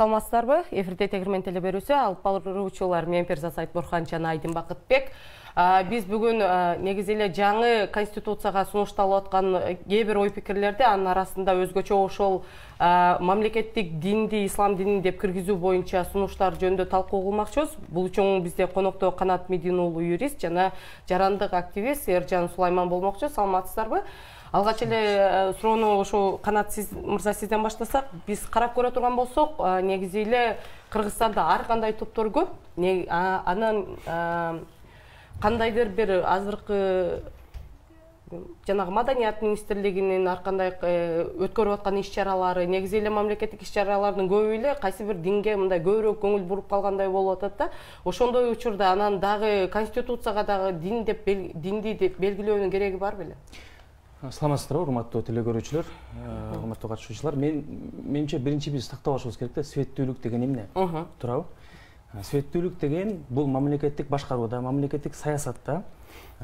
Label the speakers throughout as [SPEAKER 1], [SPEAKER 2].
[SPEAKER 1] Саламатсыздарбы? Эфирде тегирмен телеберүүсү алып баруучулар мен Перзат Айтборхан жана Айдын Бакытбек. Биз бүгүн негизи эле жаңы конституцияга сунушталып аткан кээ бир ой пикирлерди анын арасында өзгөчө ошол мамлекеттик динди ислам динин деп киргизүү боюнча сунуштар жөнүндө талкуу кылмакчыбыз. Бул үчүн бизде конокто Канат Медин уулу юрист жана жарандык активист Эржан Сулайман болмокчу. Саламатсыздарбы? Алгач эле суроону ошо Канат мырза сизден баштасак, биз карап көрө турган болсок, негизи эле Кыргызстанда ар кандай топтор көп. Анан кандайдыр бир азыркы жанагы Маданият министрлигинин ар кандай өткөрүп аткан иш-чаралары, негизи эле мамлекеттик иш-чаралардын көбү эле кайсы бир динге мындай көбүрөөк көңүл буруп калгандай болуп атат да. Ошондой учурда анан дагы конституцияга дагы динди деп белгилөөнүн кереги бар беле?
[SPEAKER 2] Саламатсыздарбы, урматтуу телекөрүүчүлөр, урматтуу катышуучулар. Менимче биринчи биз тактап алышыбыз керек да, светтүүлүк деген эмне? Туурабы? Светтүүлүк деген бул мамлекеттик башкарууда, мамлекеттик саясатта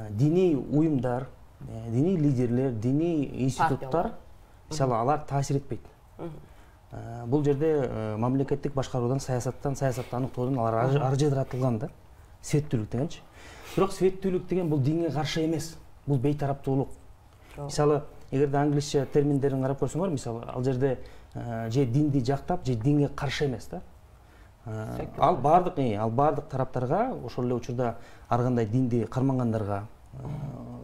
[SPEAKER 2] диний уюмдар, диний лидерлер, диний институттар, мисалы алар таасир этпейт. Бул жерде мамлекеттик башкаруудан, саясатты аныктоодон алар ажыратылган да. Светтүүлүк дегенчи. Бирок светтүүлүк деген бул динге каршы эмес, бул бейтараптуулук. Мисалы, эгерде англисче терминдерин карап көрсөңөр, мисалы, ал жерде же динди жактап, же динге каршы эмес да. Ал бардык тараптарга ошол эле учурда ар кандай динди кармангандарга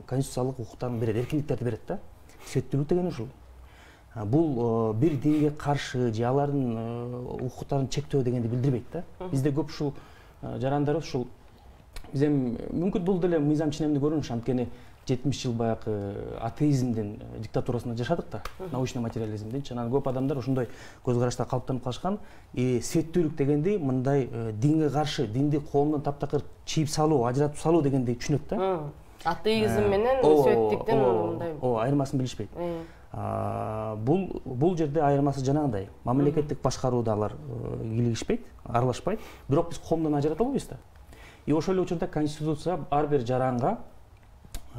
[SPEAKER 2] конституциялык укуктарын берет, эркиндиктерди берет да. Светтүүлүк деген ушул. Бул бир динге каршы же алардын укуктарын чектөө дегенди билдирбейт да. Бизде көп ушул жарандарыбыз ушул биз эми мүмкүн бул деле мыйзам ченемди көрүнүш, анткени 70 жыл баягы атеизмдин диктатурасында жашадык да, научный материализмдин. Анан көп адамдар ошондой көз карашта калыптанып калышкан. Светтүүлүк дегенди мындай динге каршы, динди коомдон таптакыр чийип салуу, ажыратып салуу дегенди түшүнөт да.
[SPEAKER 1] Атеизм менен светтиктин мындай
[SPEAKER 2] айырмасын билишпейт. Бул жерде айырмасы жанагындай. Мамлекеттик башкарууда алар кийлигишпейт, аралашпайт. Бирок биз коомдон ажырата албайбыз да. Ошол эле учурда конституция ар бир жаранга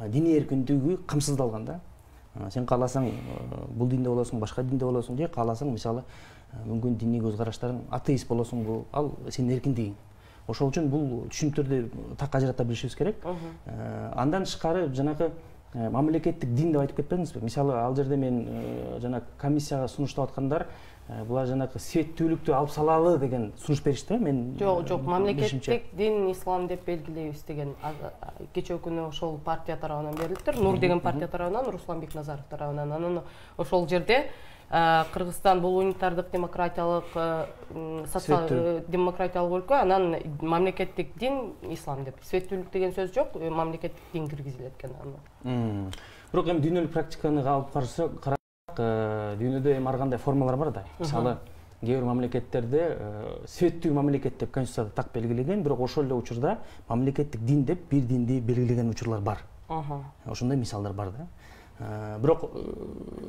[SPEAKER 2] диний эркиндиги камсыздалган да. Сен кааласаң бул динде болосуң, башка динде болосуң, же кааласаң мисалы мүмкүн диний көз караштарың атеист болосуң, бул ал сенин эркиндигиң. Ошол үчүн бул түшүнүктөрдү так ажырата билишибиз керек. Андан тышкары жанагы мамлекеттик дин деп айтып кетпедиңизби? Мисалы ал жерде мен жана комиссияга сунуштап аткандар булар жанагы светтүүлүктү алып салалы деген сунуш беришти. Мен
[SPEAKER 1] жок, мамлекеттик дин ислам деп белгилейбиз деген кечээ күнү ошол партия тарабынан берилиптир. Нур деген партия тарабынан, Русланбек Назаров тарабынан. Анан ошол жерде Кыргызстан бул унитардык демократиялык демократиялык өлкө, анан мамлекеттик дин ислам деп. Светтүүлүк деген сөз жок, мамлекеттик дин киргизилет экен аны.
[SPEAKER 2] Бирок эми дүйнөлүк практиканы алып карасак, дүйнөдө эми ар кандай формалар бар да. Мисалы, кээ бир мамлекеттерде светтүү мамлекет деп конституцияда так белгилеген, бирок ошол эле учурда мамлекеттик дин деп бир динди белгилеген учурлар бар. Ошондой мисалдар бар да. Бирок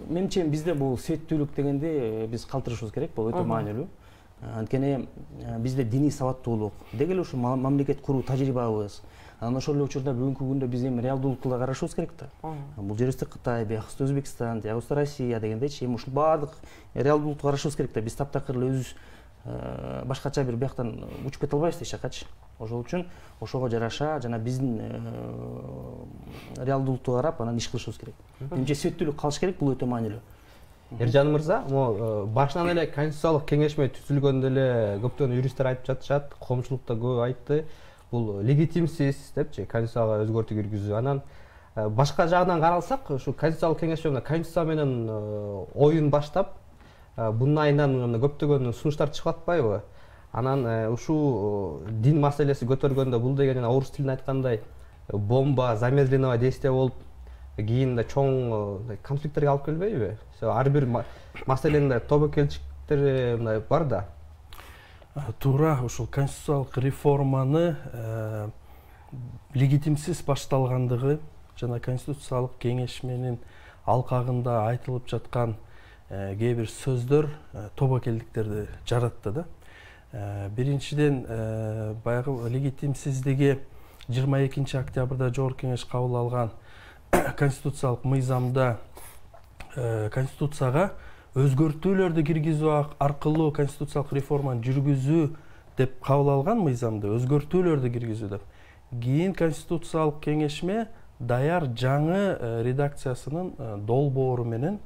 [SPEAKER 2] менимче бизде бул светтүүлүк дегенди биз калтырышыбыз керек, бул өтө маанилүү. Анткени бизде диний сабаттуулук, деги эле ушул мамлекет куруу тажрыйбабыз. Анан ошол эле учурда бүгүнкү күндө биз эми реалдуулукка карашыбыз керек да. Бул жерибизде Кытай, биякысы Өзбекстан, биякысы Россия дегендейчи, эми ушул баардык реалдуулукка карашыбыз керек да. Биз таптакыр эле өзүбүз башкача бир бияктан учуп кете албайбыз эч жакачы. Ошол үчүн ошого жараша жана биздин реалдуулукту карап анан иш кылышыбыз керек. Менимче светтүүлүк калыш керек, бул өтө маанилүү.
[SPEAKER 3] Эржан мырза, башынан эле конституциялык кеңешме түзүлгөндө эле көптөгөн юристтер айтып жатышат, коомчулукта көп айтты. Бул легитимсиз депчи, конституцияга өзгөртүү киргизүү. Анан башка жагынан каралсак, ушу конституциялык кеңешме менен конституция менен оюн баштап, бунун айынан көптөгөн сунуштар чыгып атпайбы? Анан ушул дин маселеси көтөргөндө бул деген орус тилинде айткандай бомба замедленного действия болуп, кийин чоң конфликттерге алып келбейби? Ар бир маселенде тобокелчиликтер бар да.
[SPEAKER 4] Туура, ушул конституциялык реформаны легитимсиз башталгандыгы жана конституциялык кеңешменин алкагында айтылып жаткан кээ бир сөздөр тобокелдиктерди жаратты да. Биринчиден баягы легитимсиздиги 22 октябрда Жогорку Кеңеш кабыл алган конституциялык мыйзамда конституцияга өзгөртүүлөрдү киргизүү аркылуу конституциялык реформаны жүргүзүү деп кабыл алган мыйзамды өзгөртүүлөрдү киргизүү деп. Кийин конституциялык кеңешме даяр жаңы редакциясынын долбоору менен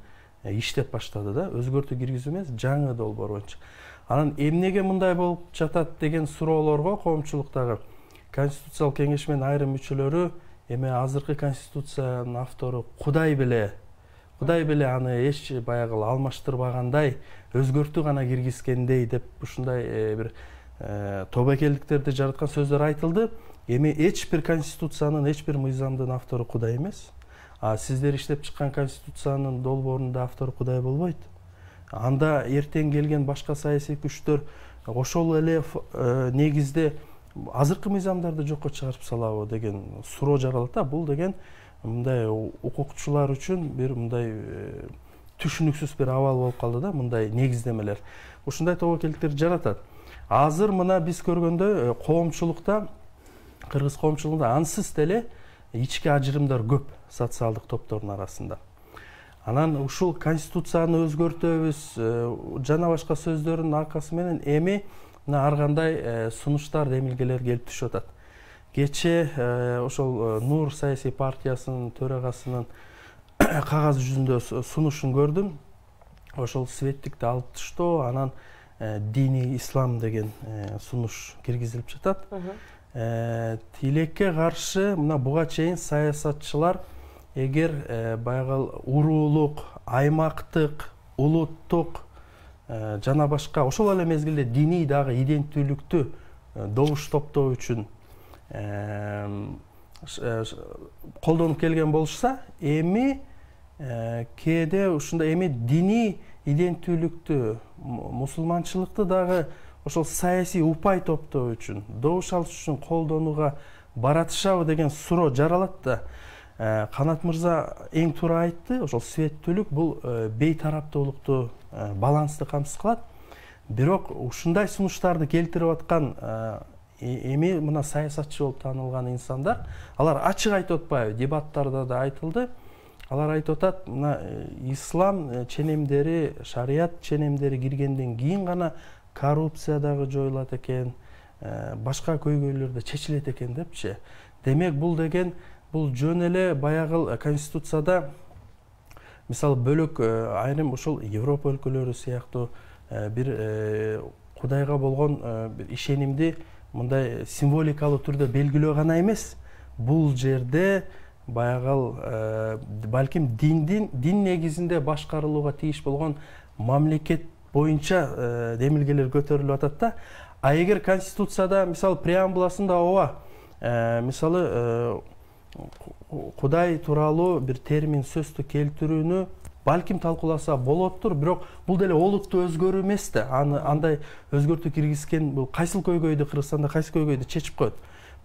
[SPEAKER 4] иштеп баштады да, өзгөртүү киргизүү эмес, жаңы долбоор боюнча. Анан эмнеге мындай болуп жатат деген суроолорго коомчулуктагы конституциялык кеңешменин айрым мүчөлөрү эми азыркы конституциянын автору Кудай беле аны эч баягы алмаштырбагандай өзгөртүү гана киргизгендей деп ушундай бир тобокелдиктерди жараткан сөздөр айтылды. Эми эч бир конституциянын, эч бир мыйзамдын автору Кудай эмес. Сиздер иштеп чыккан конституциянын долбоорунда автору Кудай болбойт. Анда эртең келген башка саясий күчтөр ошол эле негизде азыркы мыйзамдарды жокко чыгарып салабы деген суроо жаралат да. Бул деген мындай укукчулар үчүн бир мындай түшүнүксүз бир абал болуп калды да, мындай негиздемелер. Ушундай тобокелдиктерди жаратат. Азыр мына биз көргөндөй коомчулукта, кыргыз коомчулугунда ансыз деле ички ажырымдар көп социалдык топтордун арасында. Анан ушул конституцияны өзгөртөбүз жана башка сөздөрдүн аркасы менен эми ар кандай сунуштар, демилгелер келип түшүп атат. Кече ошол Нур саясий партиясынын төрагасынын кагаз жүзүндө сунушун көрдүм. Ошол светтикти алып түштү, анан дини ислам деген сунуш киргизилип жатат. Тилекке каршы мына буга чейин саясатчылар эгер баягы уруулук, аймактык, улуттук жана башка ошол эле мезгилде диний дагы иденттүүлүктү добуш топтоо үчүн колдонуп келген болушса, эми кээде ушундай эми диний иденттүүлүктү, мусулманчылыкты дагы ошол саясий упай топтоо үчүн, добуш алыш үчүн колдонууга баратышабы деген суроо жаралат да. Канат мырза эң туура айтты, ошол светтүүлүк бул бейтараптуулукту, балансты камсыз кылат. Бирок ушундай сунуштарды келтирип аткан эми мына саясатчы болуп таанылган инсандар, алар ачык айтып атпайбы, дебаттарда да айтылды. Алар айтып атат, мына ислам ченемдери, шарият ченемдери киргенден кийин гана коррупция дагы жоюлат экен, башка көйгөйлөр да чечилет экен депчи. Демек бул деген бул жөн эле баягы конституцияда мисалы бөлөк айрым ошол Европа өлкөлөрү сыяктуу бир Кудайга болгон бир ишенимди мындай символикалуу түрдө белгилөө гана эмес, бул жерде баягы балким дин негизинде башкарылууга тийиш болгон мамлекет боюнча демилгелер көтөрүлүп атат да. А эгер конституцияда мисалы преамбуласында мисалы Кудай тууралуу бир термин сөздү келтирүүнү балким талкууласа болоптур, бирок бул деле олуттуу өзгөрүү эмес да. Андай өзгөртүү киргизген бул кайсыл көйгөйдү, Кыргызстанда кайсы көйгөйдү чечип коет.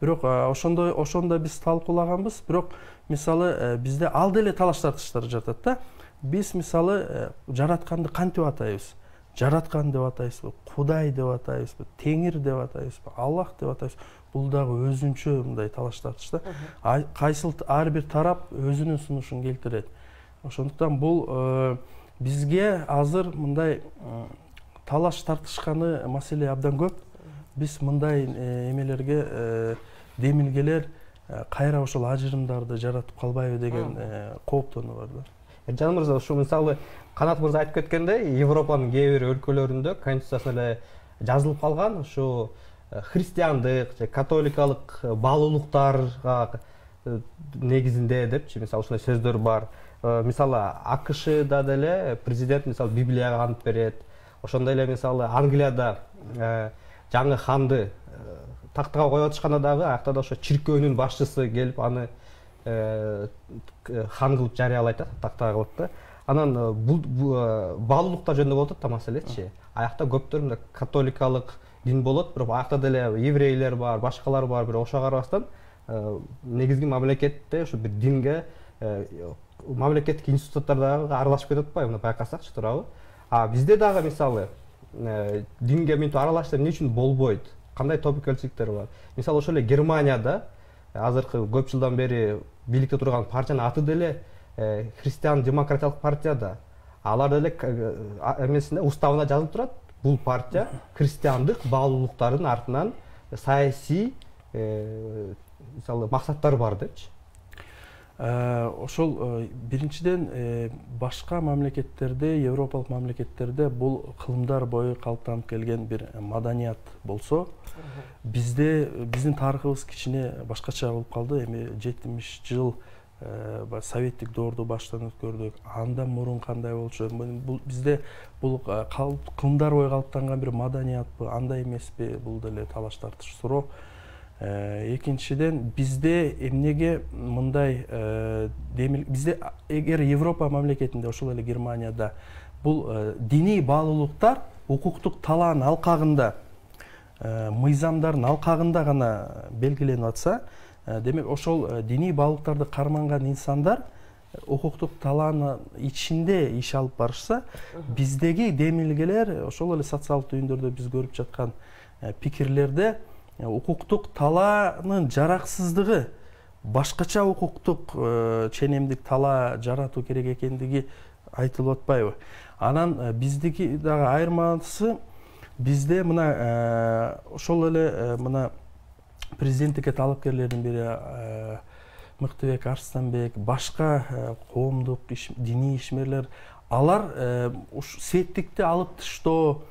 [SPEAKER 4] Бирок ошондо биз талкуулаганбыз, бирок мисалы бизде ал деле талаш тартыштар жатат да. Биз мисалы жаратканды кантип атайбыз? Жараткан деп атайбызбы, Кудай деп атайбызбы, Теңир деп атайбызбы, Аллах деп атайбызбы? Бул дагы өзүнчө мындай талаш тартыш да. Кайсыл ар бир тарап өзүнүн сунушун келтирет. Ошондуктан бул бизге азыр мындай талаш тартышканы маселе абдан көп. Биз мындай эмелерге демилгелер кайра ошол ажырымдарды жаратып калбайбы деген кооптонуу бар да.
[SPEAKER 3] Жан мырза, ушу мисалы Канат мырза айтып кеткендей, Европанын кээ бир өлкөлөрүндө конституциясында эле жазылып калган ушу христиандык же католикалык баалуулуктарга негизинде депчи, мисалы ушундай сөздөр бар. Мисалы АКШда деле президент мисалы Библияга ант берет. Ошондой эле мисалы Англияда жаңы ханды тактыга коюп атышканда дагы аякта да ошо чиркөөнүн башчысы келип аны хан кылып жарыялайт да, тактага кылып да. Анан бул баалуулуктар жөнүндө болуп атат да маселечи. Аякта көптөр мындай католикалык дин болот, бирок аякта деле еврейлер бар, башкалар бар, бирок ошого карабастан негизги мамлекетте ушу бир динге мамлекеттик институттар дагы аралашып кетип атпайбы, мына байкасакчы туурабы? Бизде дагы мисалы динге мынтип аралашып эмне үчүн болбойт? Кандай тобокелчиликтер бар? Мисалы ошол эле Германияда азыркы көп жылдан бери бийликте турган партиянын аты деле христиан демократиялык партия да. Алар деле эмесинде уставына жазылып турат. Бул партия христиандык баалуулуктардын артынан саясий мисалы максаттары бар депчи.
[SPEAKER 4] Ошол биринчиден башка мамлекеттерде, европалык мамлекеттерде бул кылымдар бою калыптанып келген бир маданият болсо, биздин тарыхыбыз кичине башкача болуп калды. Эми 70 жыл советтик доорду баштан өткөрдүк. Андан мурун кандай болчу? Бизде бул кылымдар бою калыптанган бир маданиятпы, андай эмеспи? Бул деле талаш тартыш суроо. Экинчиден бизде эмнеге мындай бизде эгер Европа мамлекетинде, ошол эле Германияда бул диний баалуулуктар укуктук талаанын алкагында, мыйзамдардын алкагында гана белгиленип атса, демек ошол диний баалуулуктарды карманган инсандар укуктук талаанын ичинде иш алып барышса, биздеги демилгелер ошол эле социалдык түйүндөрдө биз көрүп жаткан пикирлерде укуктук талаанын жараксыздыгы, башкача укуктук ченемдик талаа жаратуу керек экендиги айтылып атпайбы? Анан биздики дагы айырмасы, бизде мына ошол эле мына президенттикке талапкерлердин бири Мыктыбек Арстанбек, башка коомдук диний ишмерлер, алар светтикти алып таштоо,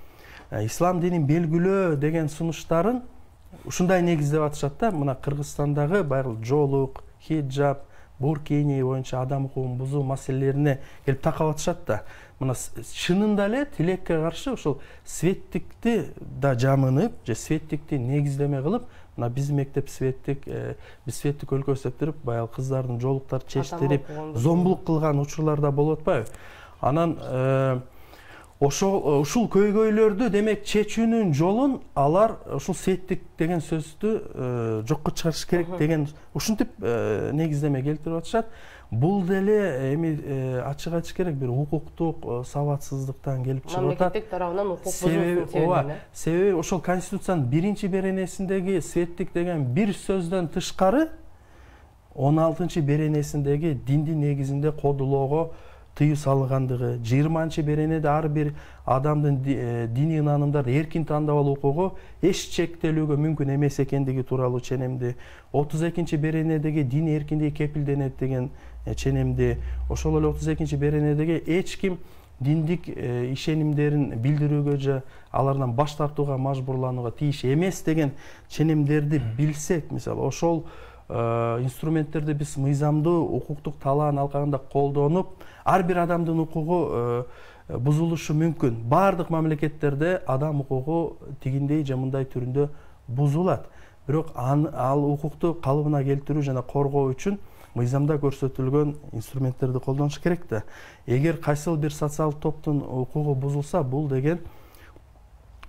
[SPEAKER 4] ислам динин белгилөө деген сунуштарын ушундай негиздеп атышат да. Мына Кыргызстандагы байыркы жоолук, хиджаб, буркини боюнча адам укугун бузуу маселелерине келип такап атышат да. Мына чынында эле тилекке каршы ошол светтикти да жамынып, же светтикти негиздеме кылып, мына биз мектеп светтик, биз светтик өлкөсү деп туруп, баягы кыздардын жоолуктарын чечтирип, зомбулук кылган учурлар да болуп атпайбы? Анан ушул көйгөйлөрдү демек чечүүнүн жолун алар ушул светтик деген сөздү жокко чыгарыш керек деген ушинтип негиздеме келтирип атышат. Бул деле эми ачык айтыш керек, бир укуктук сабатсыздыктан келип чыгып атат.
[SPEAKER 1] Мамлекеттик тарабынан укук бузуусунун себеби.
[SPEAKER 4] Себеби ошол Конституциянын биринчи беренесиндеги светтик деген бир сөздөн тышкары 16-беренесиндеги диндин негизинде кодулоого тыюу салынгандыгы, 20-беренеде ар бир адамдын диний ынанымдарды эркин тандап алуу укугу эч чектелүүгө мүмкүн эмес экендиги тууралуу ченемди, 32-беренедеги дин эркиндиги кепилденет деген ченемди, ошол эле 32-беренедеги эч ким диндик ишенимдерин билдирүүгө же алардан баш тартууга мажбурланууга тийиш эмес деген ченемдерди билсек, мисалы ошол инструменттерди биз мыйзамдуу укуктук талаанын алкагында колдонуп, ар бир адамдын укугу бузулушу мүмкүн. Бардык мамлекеттерде адам укугу тигиндей же мындай түрүндө бузулат. Бирок ал укукту калыбына келтирүү жана коргоо үчүн мыйзамда көрсөтүлгөн инструменттерди колдонуш керек да. Эгер кайсыл бир социалдык топтун укугу бузулса, бул деген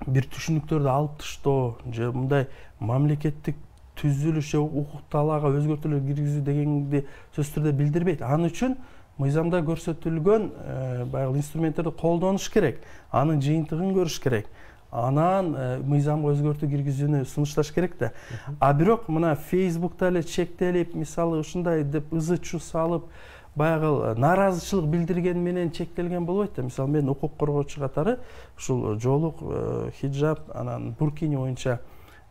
[SPEAKER 4] бир түшүнүктөрдү алып таштоо же мындай мамлекеттик түзүлүш же укук талаага өзгөртүүлөр киргизүү дегенди сөзсүз түрдө билдирбейт. Ал үчүн мыйзамда көрсөтүлгөн баягы инструменттерди колдонуш керек, анын жыйынтыгын көрүш керек, анан мыйзамга өзгөртүү киргизүүнү сунушташ керек да. А бирок мына Facebook'та эле чектелип, мисалы ушундай деп ызы чуу салып, баягы нааразычылык билдирген менен чектелген болбойт да. Мисалы мен укук коргоочу катары ушул жоолук, хиджаб, анан буркини боюнча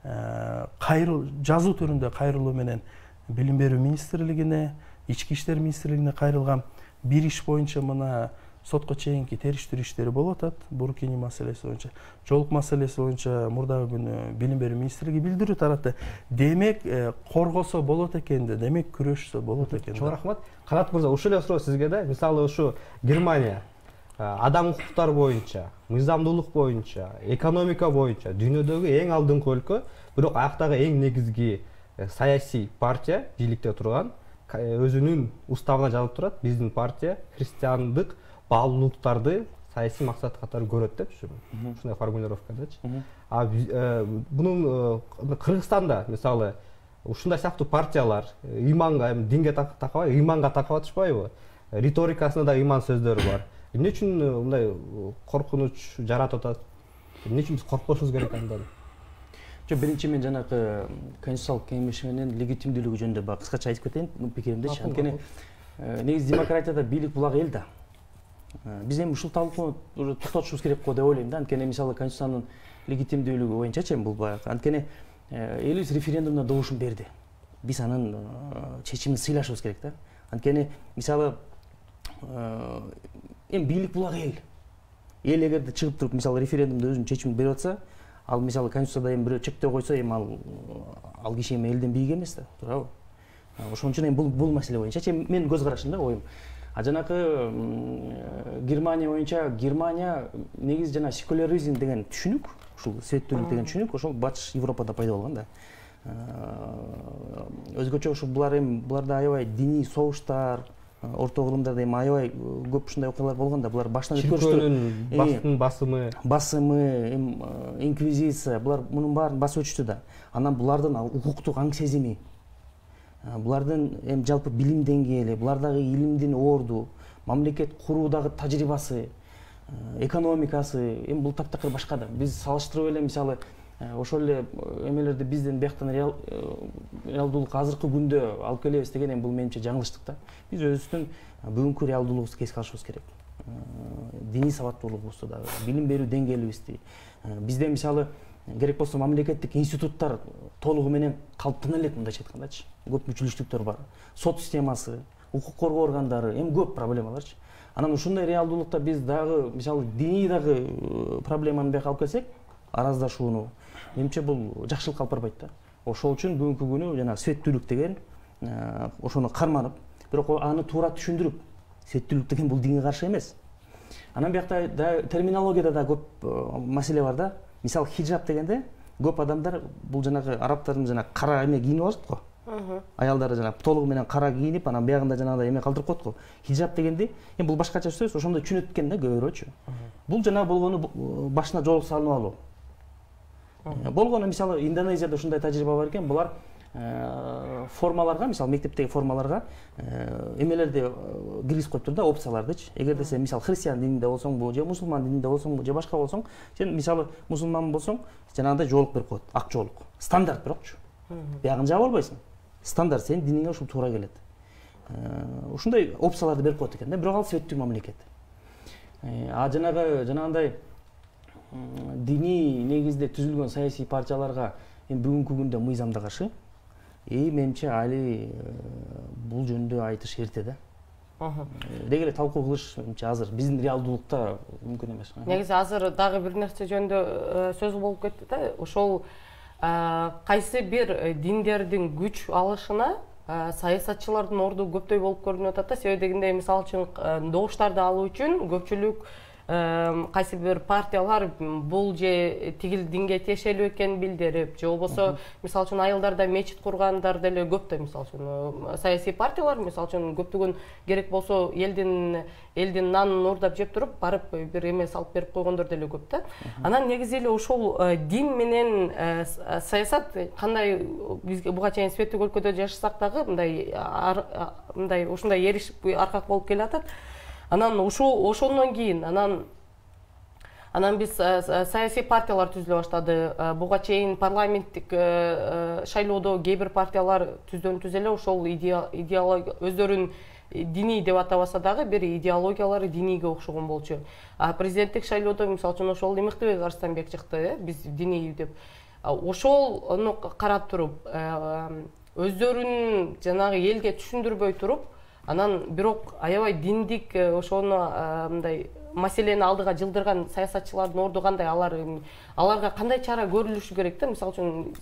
[SPEAKER 4] жазуу түрүндө кайрылуу менен Билим берүү министрлигине, Ички иштер министрлигине кайрылгам. Бир иш боюнча мына сотко чейинки териштирүү иштери болуп атат. Буркини маселеси боюнча, жоолук маселеси боюнча мурдагы күнү Билим берүү министрлиги билдирүү таратты. Демек коргосо болот экен да, демек күрөшсө болот экен.
[SPEAKER 3] Чоң рахмат. Канат мырза, ушул эле суроо сизге да. Мисалы ушу Германия адам укуктары боюнча, мыйзамдуулук боюнча, экономика боюнча дүйнөдөгү эң алдыңкы өлкө, бирок аяктагы эң негизги саясий партия бийликте турган, өзүнүн уставына жазылып турат, биздин партия христиандык баалуулуктарды саясий максат катары көрөт деп ушундай формулировкадачы. Бунун Кыргызстанда мисалы ушундай сыяктуу партиялар ыйманга, динге такабай, ыйманга такап атышпайбы? Риторикасында да ыйман сөздөрү бар. Эмне үчүн мындай коркунуч жаратып атат? Эмне үчүн биз коркпошубуз керек андан?
[SPEAKER 2] Биринчи мен жанагы Конституциялык кеңеш менен легитимдүүлүгү жөнүндө кыскача айтып кетейин пикиримдечи. Анткени негизи демократияда бийлик булагы эл да. Биз эми ушул талкууну токтотушубуз керек го деп ойлойм да. Анткени мисалы Конституциянын легитимдүүлүгү боюнча бул баягы. Анткени элибиз референдумда добушун берди. Биз анын чечимин сыйлашыбыз керек да. Анткени мисалы эми бийлик булагы эл. Эл эгерде чыгып туруп мисалы референдумда өзүнүн чечимин берип атса, ал мисалы Конституцияда эми бирөө чектөө койсо, эми ал киши эми элден бийик эмес да, туурабы? Ошон үчүн эми бул маселе боюнча менин көз карашым да, оюм. Жанакы Германия боюнча, Германия негизи жана секуляризм деген түшүнүк, ушул светтүүлүк деген түшүнүк, ошол батыш Европада пайда болгон да. Өзгөчө ушул буларда аябай диний согуштар, орто кылымдарда эми аябай көп ушундай окуялар болгон да. Булар башынан
[SPEAKER 3] өткөрүштү.
[SPEAKER 2] Басымы, инквизиция, булар мунун баарын басып өтүштү да. Анан булардын укуктук аң сезими, булардын эми жалпы билим деңгээли, булардагы илимдин орду, мамлекет куруудагы тажрыйбасы, экономикасы, эми бул таптакыр башка да. Биз салыштырып эле мисалы ошол эле эмелерди бизден бияктан реалдуулукка азыркы күндө алып келебиз деген эми бул менимче жаңылыштык да. Биз өзүбүздүн бүгүнкү реалдуулугубузду эске алышыбыз керек. Диний сабаттуулугубузду дагы, билим берүү деңгээлибизди. Бизде мисалы керек болсо мамлекеттик институттар толугу менен калыптана элек, мындайча айткандачы. Көп мүчүлүштүктөр бар. Сот системасы, укук коргоо органдары, эми көп проблемаларчы. Анан ушундай реалдуулукта биз дагы мисалы диний дагы проблеманы бияка алып келсек, араздашууну, менимче бул жакшылыкка алып барбайт да. Ошол үчүн бүгүнкү күнү жана светтүүлүк деген ошону карманып, бирок аны туура түшүндүрүп, светтүүлүк деген бул динге каршы эмес. Анан биякта да терминологияда да көп маселе бар да. Мисалы хиджаб дегенде көп адамдар бул жанагы арабтардын жана кара эме кийинип алышат го. Аялдары жана толугу менен кара кийинип, анан биягында жанагыдай эме калтырып коет го. Хиджаб дегенди эми бул башкача сөз, ошондой түшүнөт экен да көбүрөөчү. Бул жана болгону башына жоолук салынып алуу. Болгону мисалы Индонезияда ушундай тажрыйба бар экен. Булар формаларга, мисалы мектептеги формаларга эмелерди киргизип коюптур да, опциялардычы. Эгерде сен мисалы христиан дининде болсоң, же мусулман дининде болсоң, же башка болсоң, сен мисалы мусулман болсоң, жанагындай жоолук берип коет, ак жоолук. Стандарт бирокчу. Биягын жаап албайсың. Стандарт сенин диниңе ушул туура келет. Ушундай опцияларды берип коет экен да, бирок ал светтүү мамлекет. Жанагындай диний негизде түзүлгөн саясий партияларга бүгүнкү күндө мыйзамда каршы. Менимче али бул жөнүндө айтыш эрте да. Деги эле талкуу кылыш менимче азыр биздин реалдуулукта мүмкүн эмес.
[SPEAKER 1] Негизи азыр дагы бир нерсе жөнүндө сөз болуп кетти да. Ошол кайсы бир диндердин күч алышына саясатчылардын орду көптөй болуп көрүнүп атат да. Себеби дегенде мисалы үчүн добуштарды алуу үчүн көпчүлүк кайсы бир партиялар бул же тигил динге тиешелүү экенин билдирип, же болбосо мисалы үчүн айылдарда мечит кургандар деле көп да. Мисалы үчүн саясий партиялар мисалы үчүн көптөгөн керек болсо элдин нанын уурдап жеп туруп барып бир эме салып берип койгондор деле көп да. Анан негизи эле ошол дин менен саясат кандай бизге буга чейин светтик өлкөдө жашасак дагы мындай ушундай эришип аркак болуп келатат. Анан ошондон кийин анан биз саясий партиялар түзүлө баштады. Буга чейин парламенттик шайлоодо кээ бир партиялар түздөн түз эле ошол идеология өздөрүн диний деп атабаса дагы бир идеологиялары диниге окшогон болчу. Президенттик шайлоодо мисалы үчүн ошол Мыктыбек Арыстанбек чыкты, биз диний деп. Ошону карап туруп, өздөрүн жанагы элге түшүндүрбөй туруп, анан бирок аябай диндик ошону мындай маселени алдыга жылдырган саясатчылардын орду кандай, аларга кандай чара көрүлүшү керек да? Мисалы үчүн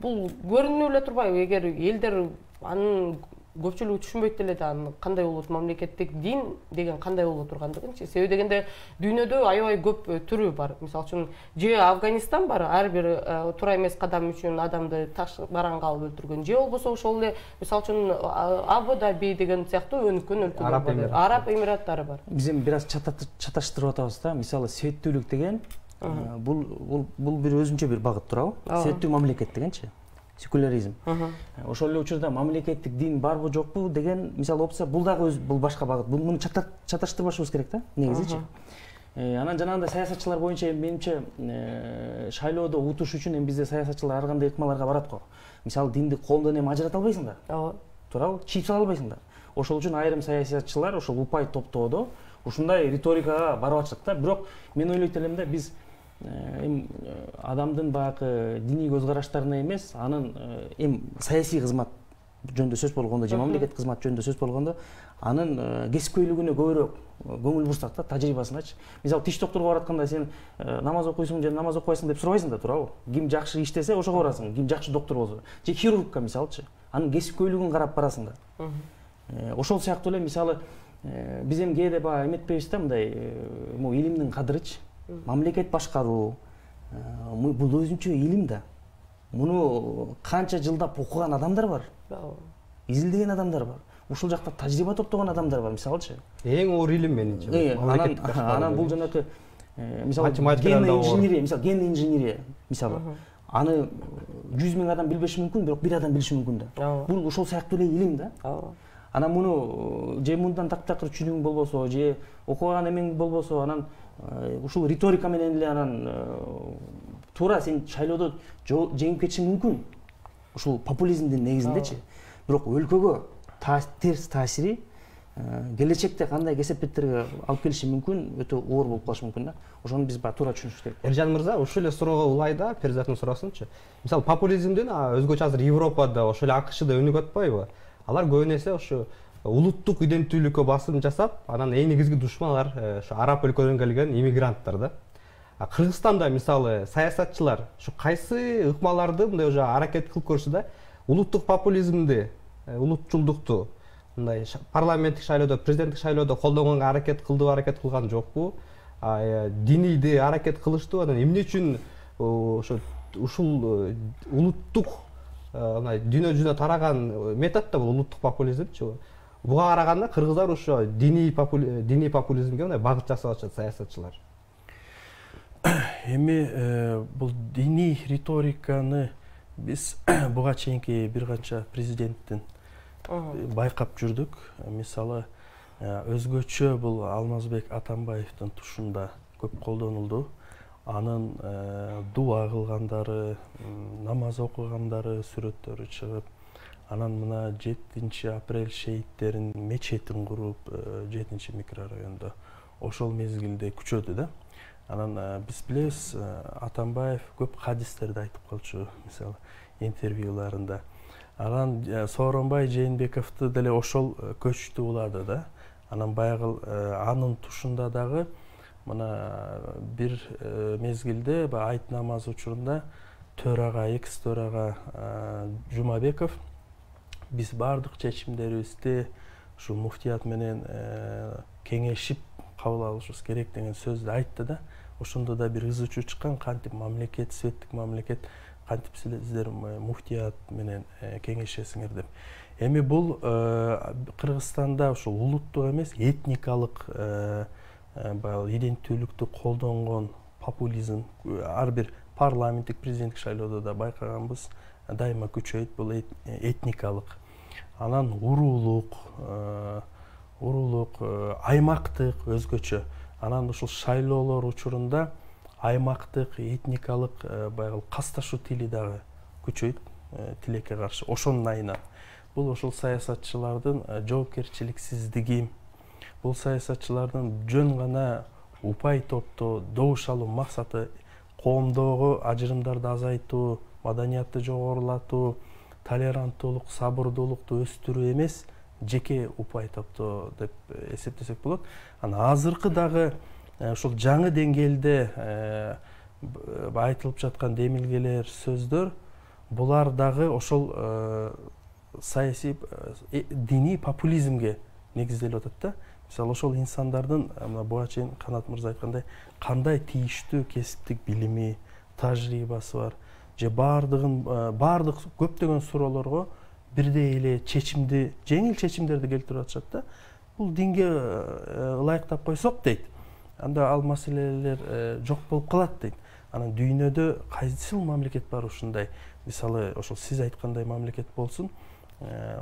[SPEAKER 1] бул көрүнүп эле турбайбы? Эгер элдер анын көпчүлүгү түшүнбөйт деле да, кандай болот мамлекеттик дин деген кандай боло тургандыгынчы. Себеби дегенде дүйнөдө аябай көп түрү бар. Мисалы үчүн же Афганистан бар, ар бир туура эмес кадам үчүн адамды таш бараңга алып өлтүргөн. Же болбосо ошол эле мисалы үчүн Абу Даби деген сыяктуу өнүккөн өлкөлөр бар. Араб Эмираттары бар.
[SPEAKER 2] Биз эми бир аз чаташтырып атабыз да. Мисалы светтүүлүк деген бул бир өзүнчө бир багыт турабы? Светтүү мамлекет дегенчи. Секуляризм. Ошол эле учурда мамлекеттик дин барбы жокпу деген мисалы опция, бул дагы бул башка багыт. Муну чаташтырбашыбыз керек да, негизичи. Анан жанагындай саясатчылар боюнча менимче шайлоодо утуш үчүн эми бизде саясатчылар ар кандай ыкмаларга барат го. Мисалы динди коомдон эми ажырата албайсыңдар. Туурабы? Чийип сала албайсыңдар. Ошол үчүн айрым саясатчылар ошол упай топтоодо ушундай риторикага барып атышат да. Бирок мен ойлойт элем да, биз адамдын баягы диний көз караштарына эмес, анын саясий кызмат жөнүндө сөз болгондо же мамлекет кызматы жөнүндө сөз болгондо анын кесипкөйлүгүнө көбүрөөк көңүл бурсак да, тажрыйбасыначы. Мисалы тиш доктурга баратканда сен намаз окуйсуң же намаз окубайсың деп сурабайсың да, туурабы? Ким жакшы иштесе ошого барасың, ким жакшы доктур болсо. Же хирургка мисалычы, анын кесипкөйлүгүн карап барасың да. Ошол сыяктуу эле мисалы биз эми кээде баягы эметпейбиз да, мындай илимдин кадырычы, мамлекет башкаруу бул өзүнчө илим да. Муну канча жылдап окуган адамдар бар. Изилдеген адамдар бар. Ушул жакта тажрыйба топтогон адамдар бар, мисалычы. Эң оор илим менимче. Анан бул жанакы мисалы генный инженерия, мисалы генный инженерия, мисалы. Аны 100 000 адам билбеши мүмкүн, бирок бир адам билиши мүмкүн да. Бул ошол сыяктуу эле илим да. Анан муну же мындан таптакыр түшүнүүң болбосо, же окуган эмең болбосо, анан ушул риторика менен эле анан туура сен шайлоодо жеңип кетишиң мүмкүн. Ушул популизмдин негизиндечи. Бирок өлкөгө терс таасири келечекте кандай кесепеттерге алып келиши мүмкүн, өтө оор болуп калышы мүмкүн да. Ошону биз туура түшүнүшүбүз керек.
[SPEAKER 3] Эржан мырза, ушул эле суроого улайда Перизаттын суроосунчу. Мисалы популизмдин өзгөчө азыр Европада, ошол эле АКШда өнүгүп атпайбы? Алар көбүн эсе ошо улуттук иденттүүлүккө басым жасап, анан эң негизги душман алар ошо араб өлкөлөрүнөн келген иммигранттар да. Кыргызстанда мисалы саясатчылар ушу кайсы ыкмаларды мындай уже аракет кылып көрүшү да, улуттук популизмди, улутчулдукту мындай парламенттик шайлоодо, президенттик шайлоодо колдонгонго аракет кылган жокпу? Динийди аракет кылыштыбы? Анан эмне үчүн ошо ушул улуттук мындай дүйнө жүзүнө тараган метод да бул улуттук популизмчи. Буга караганда кыргыздар ошо диний популизмге мындай багыт жасап атышат саясатчылар.
[SPEAKER 4] Эми бул диний риториканы биз буга чейинки бир канча президенттин байкап жүрдүк. Мисалы өзгөчө бул Алмазбек Атамбаевдин тушунда көп колдонулду. Анын дуа кылгандары, намаз окугандары сүрөттөрү чыгып, анан мына 7-апрель шейиттерин мечетин куруп 7-микрорайондо ошол мезгилде күчөдү да. Анан биз билебиз, Атамбаев көп хадистерди айтып калчу, мисалы интервьюларында. Анан Сооронбай Жээнбековду деле ошол көчтү улады да. Анан баягы анын тушунда дагы мына бир мезгилде айт намазы учурунда төрага, экс-төрага Жумабеков биз бардык чечимдерибизди ушу муфтият менен кеңешип кабыл алышыбыз керек деген сөздү айтты да. Ошондо да бир ызы чуу чыккан, кантип мамлекет, светтик мамлекет, кантип силер муфтият менен кеңешесиңер деп. Эми бул Кыргызстанда ушул улуттук эмес, этникалык иденттүүлүктү колдонгон популизм ар бир парламенттик, президенттик шайлоодо да байкаганбыз, дайыма күчөйт бул этникалык. Анан уруулук, аймактык өзгөчө. Анан ушул шайлоолор учурунда аймактык, этникалык баягы касташуу тили дагы күчөйт тилекке каршы. Ошонун айынан бул ошол саясатчылардын жоопкерчиликсиздиги, бул саясатчылардын жөн гана упай топтоо, добуш алуу максаты коомдогу ажырымдарды азайтуу, маданиятты жогорулатуу, толеранттуулук, сабырдуулукту өстүрүү эмес, жеке упай топтоо деп эсептесек болот. Анан азыркы дагы ошол жаңы деңгээлде айтылып жаткан демилгелер, сөздөр, булар дагы ошол саясий диний популизмге негизделип атат да. Мисалы ошол инсандардын буга чейин Канат мырза айткандай кандай тийиштүү кесиптик билими, тажрыйбасы бар, же бардык көптөгөн суроолорго бирдей эле чечимди, жеңил чечимдерди келтирип атышат да. Бул динге ылайыктап койсок дейт, анда ал маселелер жок болуп калат дейт. Анан дүйнөдө кайсыл мамлекет бар ушундай, мисалы ошол сиз айткандай мамлекет болсун,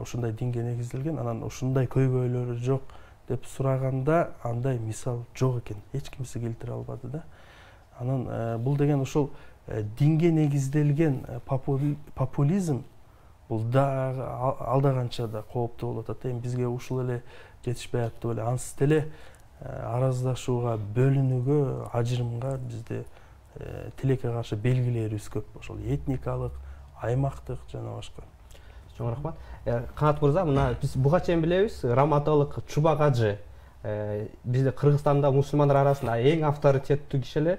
[SPEAKER 4] ушундай динге негизделген, анан ушундай көйгөйлөрү жок деп сураганда андай мисал жок экен, эч кимиси келтире албады да. Анан бул деген ошол динге негизделген популизм бул дагы алда канча да кооптуу болуп атат. Эми бизге ушул эле жетишпей атты беле, ансыз деле араздашууга, бөлүнүүгө, ажырымга бизде тилекке каршы белгилерибиз көп. Ошол этникалык, аймактык жана башка.
[SPEAKER 3] Чоң рахмат. Канат мырза, мына биз буга чейин билебиз, раматалык Чубак ажы бизде Кыргызстанда мусулмандар арасында эң авторитеттүү киши эле.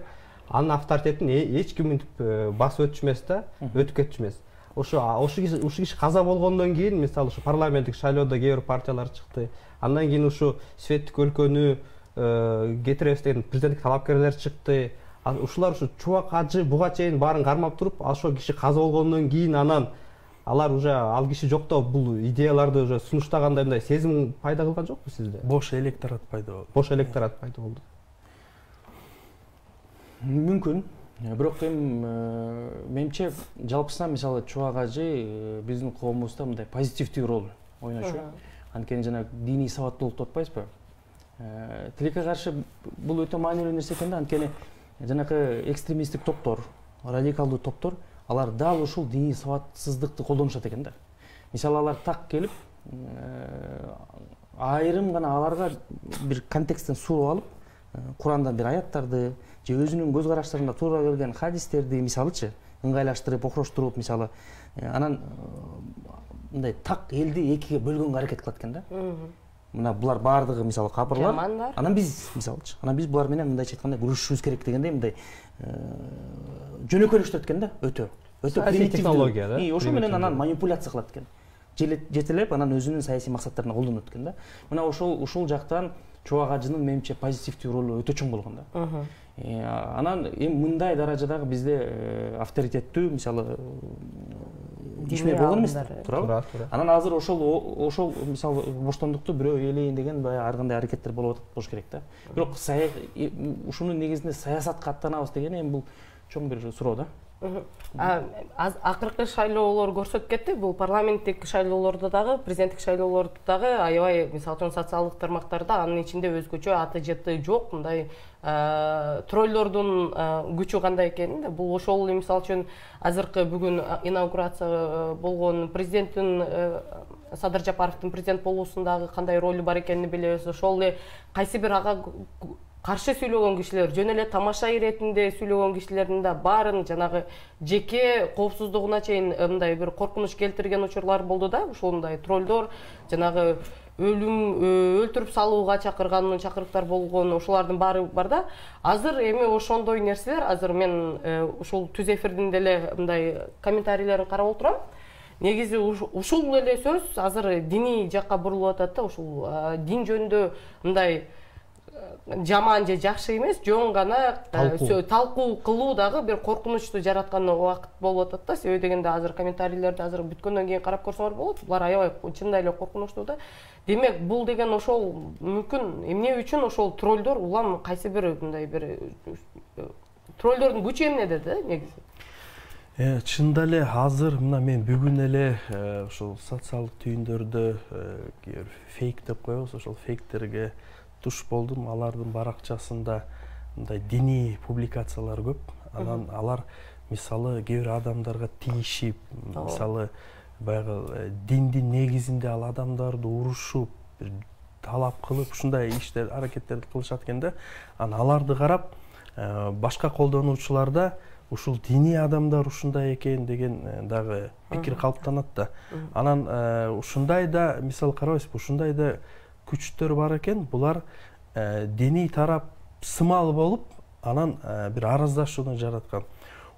[SPEAKER 3] Анын авторитетин эч ким мынтип басып өтүшмөс да, өтүп кетишмес. Ошо киши каза болгондон кийин, мисалы ушу парламенттик шайлоодо кээ бир партиялар чыкты. Андан кийин ушу светтик өлкөнү кетиребиз деген президенттик талапкерлер чыкты. Ушулар ушу Чубак ажы буга чейин баарын кармап туруп, ошо киши каза болгондон кийин анан алар уже ал киши жоктоо бул идеяларды уже сунуштагандай мындай сезим пайда кылган жокпу сизде?
[SPEAKER 4] Бош электорат пайда болду.
[SPEAKER 3] Бош электорат пайда болду.
[SPEAKER 2] Мүмкүн. Бирок менимче жалпысынан мисалы Чубак ажы биздин коомубузда мындай позитивдүү роль ойношуу. Анткени жана диний сабаттуулукту атпайсызбы? Тилекке каршы бул өтө маанилүү нерсе экен да, анткени жанакы экстремисттик топтор, радикалдуу топтор, алар дал ушул диний сабатсыздыкты колдонушат экен да. Мисалы алар так келип, айрым гана аларга бир контексттен суруп алып, Курандан бир аяттарды же өзүнүн көз караштарында туура келген хадистерди мисалычы ыңгайлаштырып, окроштуруп, мисалы анан мындай так элди экиге бөлгөнгө аракет кылат экен да. Мына булар баардыгы мисалы кабырлар. Анан биз мисалычы, анан биз булар менен мындайча айтканда күрөшүшүбүз керек дегендей мындай жөнөкөйлөштүрөт экен да, өтө примитивдүү
[SPEAKER 3] технология да.
[SPEAKER 2] Ошо менен анан манипуляция кылат экен. Жетелеп анан өзүнүн саясий максаттарына колдонот экен да. Мына ушул жактан Чубак ажынын менимче позитивдүү ролу өтө чоң болгон да. Анан эми мындай даражадагы бизде авторитеттүү мисалы ишмер болгон эмес, туурабы? Анан азыр ошол мисалы боштондукту бирөө ээлейин деген баягы ар кандай аракеттер болуп атат болуш керек да. Бирок ушунун негизинде саясатка аттанабыз деген эми бул чоң бир суроо да.
[SPEAKER 1] Акыркы шайлоолор көрсөтүп кетти, бул парламенттик шайлоолордо дагы, президенттик шайлоолордо дагы аябай мисалы үчүн социалдык тармактарда анын ичинде өзгөчө аты жыты жок мындай троллордун күчү кандай экенин да. Бул ошол эле мисалы үчүн азыркы бүгүн инаугурация болгон президенттин Садыр Жапаровдун президент болуусундагы кандай ролу бар экенин билебиз. Ошол эле кайсы бир ага каршы сүйлөгөн кишилер, жөн эле тамаша иретинде сүйлөгөн кишилердин да баарын жанагы жеке коопсуздугуна чейин мындай бир коркунуч келтирген учурлар болду да. Ошондой троллдор жанагы өлтүрүп салууга чакырган чакырыктар болгон, ошолардын баары бар да. Азыр эми ошондой нерселер, азыр мен ушул түз эфирдин деле мындай комментарийлерин карап отурам. Негизи ушул эле сөз азыр диний жакка бурулуп атат да. Ушул дин жөнүндө мындай жаман же жакшы эмес, жөн гана талкуу кылуу дагы бир коркунучту жараткан убакыт болуп атат да. Себеби дегенде азыр комментарийлерди азыр бүткөндөн кийин карап көрсөңөр болот. Булар аябай чындап эле коркунучтуу да. Демек, бул деген ошол мүмкүн эмне үчүн ошол троллдор улам кайсы бир мындай бир троллдордун күчү эмнеде да негизи?
[SPEAKER 4] Чында эле азыр мына мен бүгүн эле ошол социалдык түйүндөрдө фейк деп коебуз, ошол фейктерге туш болдум. Алардын баракчасында мындай диний публикациялар көп. Анан алар мисалы кээ бир адамдарга тийишип, мисалы баягы диндин негизинде ал адамдарды урушуп, талап кылып, ушундай иштер, аракеттерди кылышат экен да. Анан аларды карап, башка колдонуучуларда ушул диний адамдар ушундай экен деген дагы пикир калыптанат да. Анан ушундай да, мисалы карабайсызбы, ушундай да күчтөр бар экен. Булар диний тарап сымал болуп, анан бир араздашууну жараткан.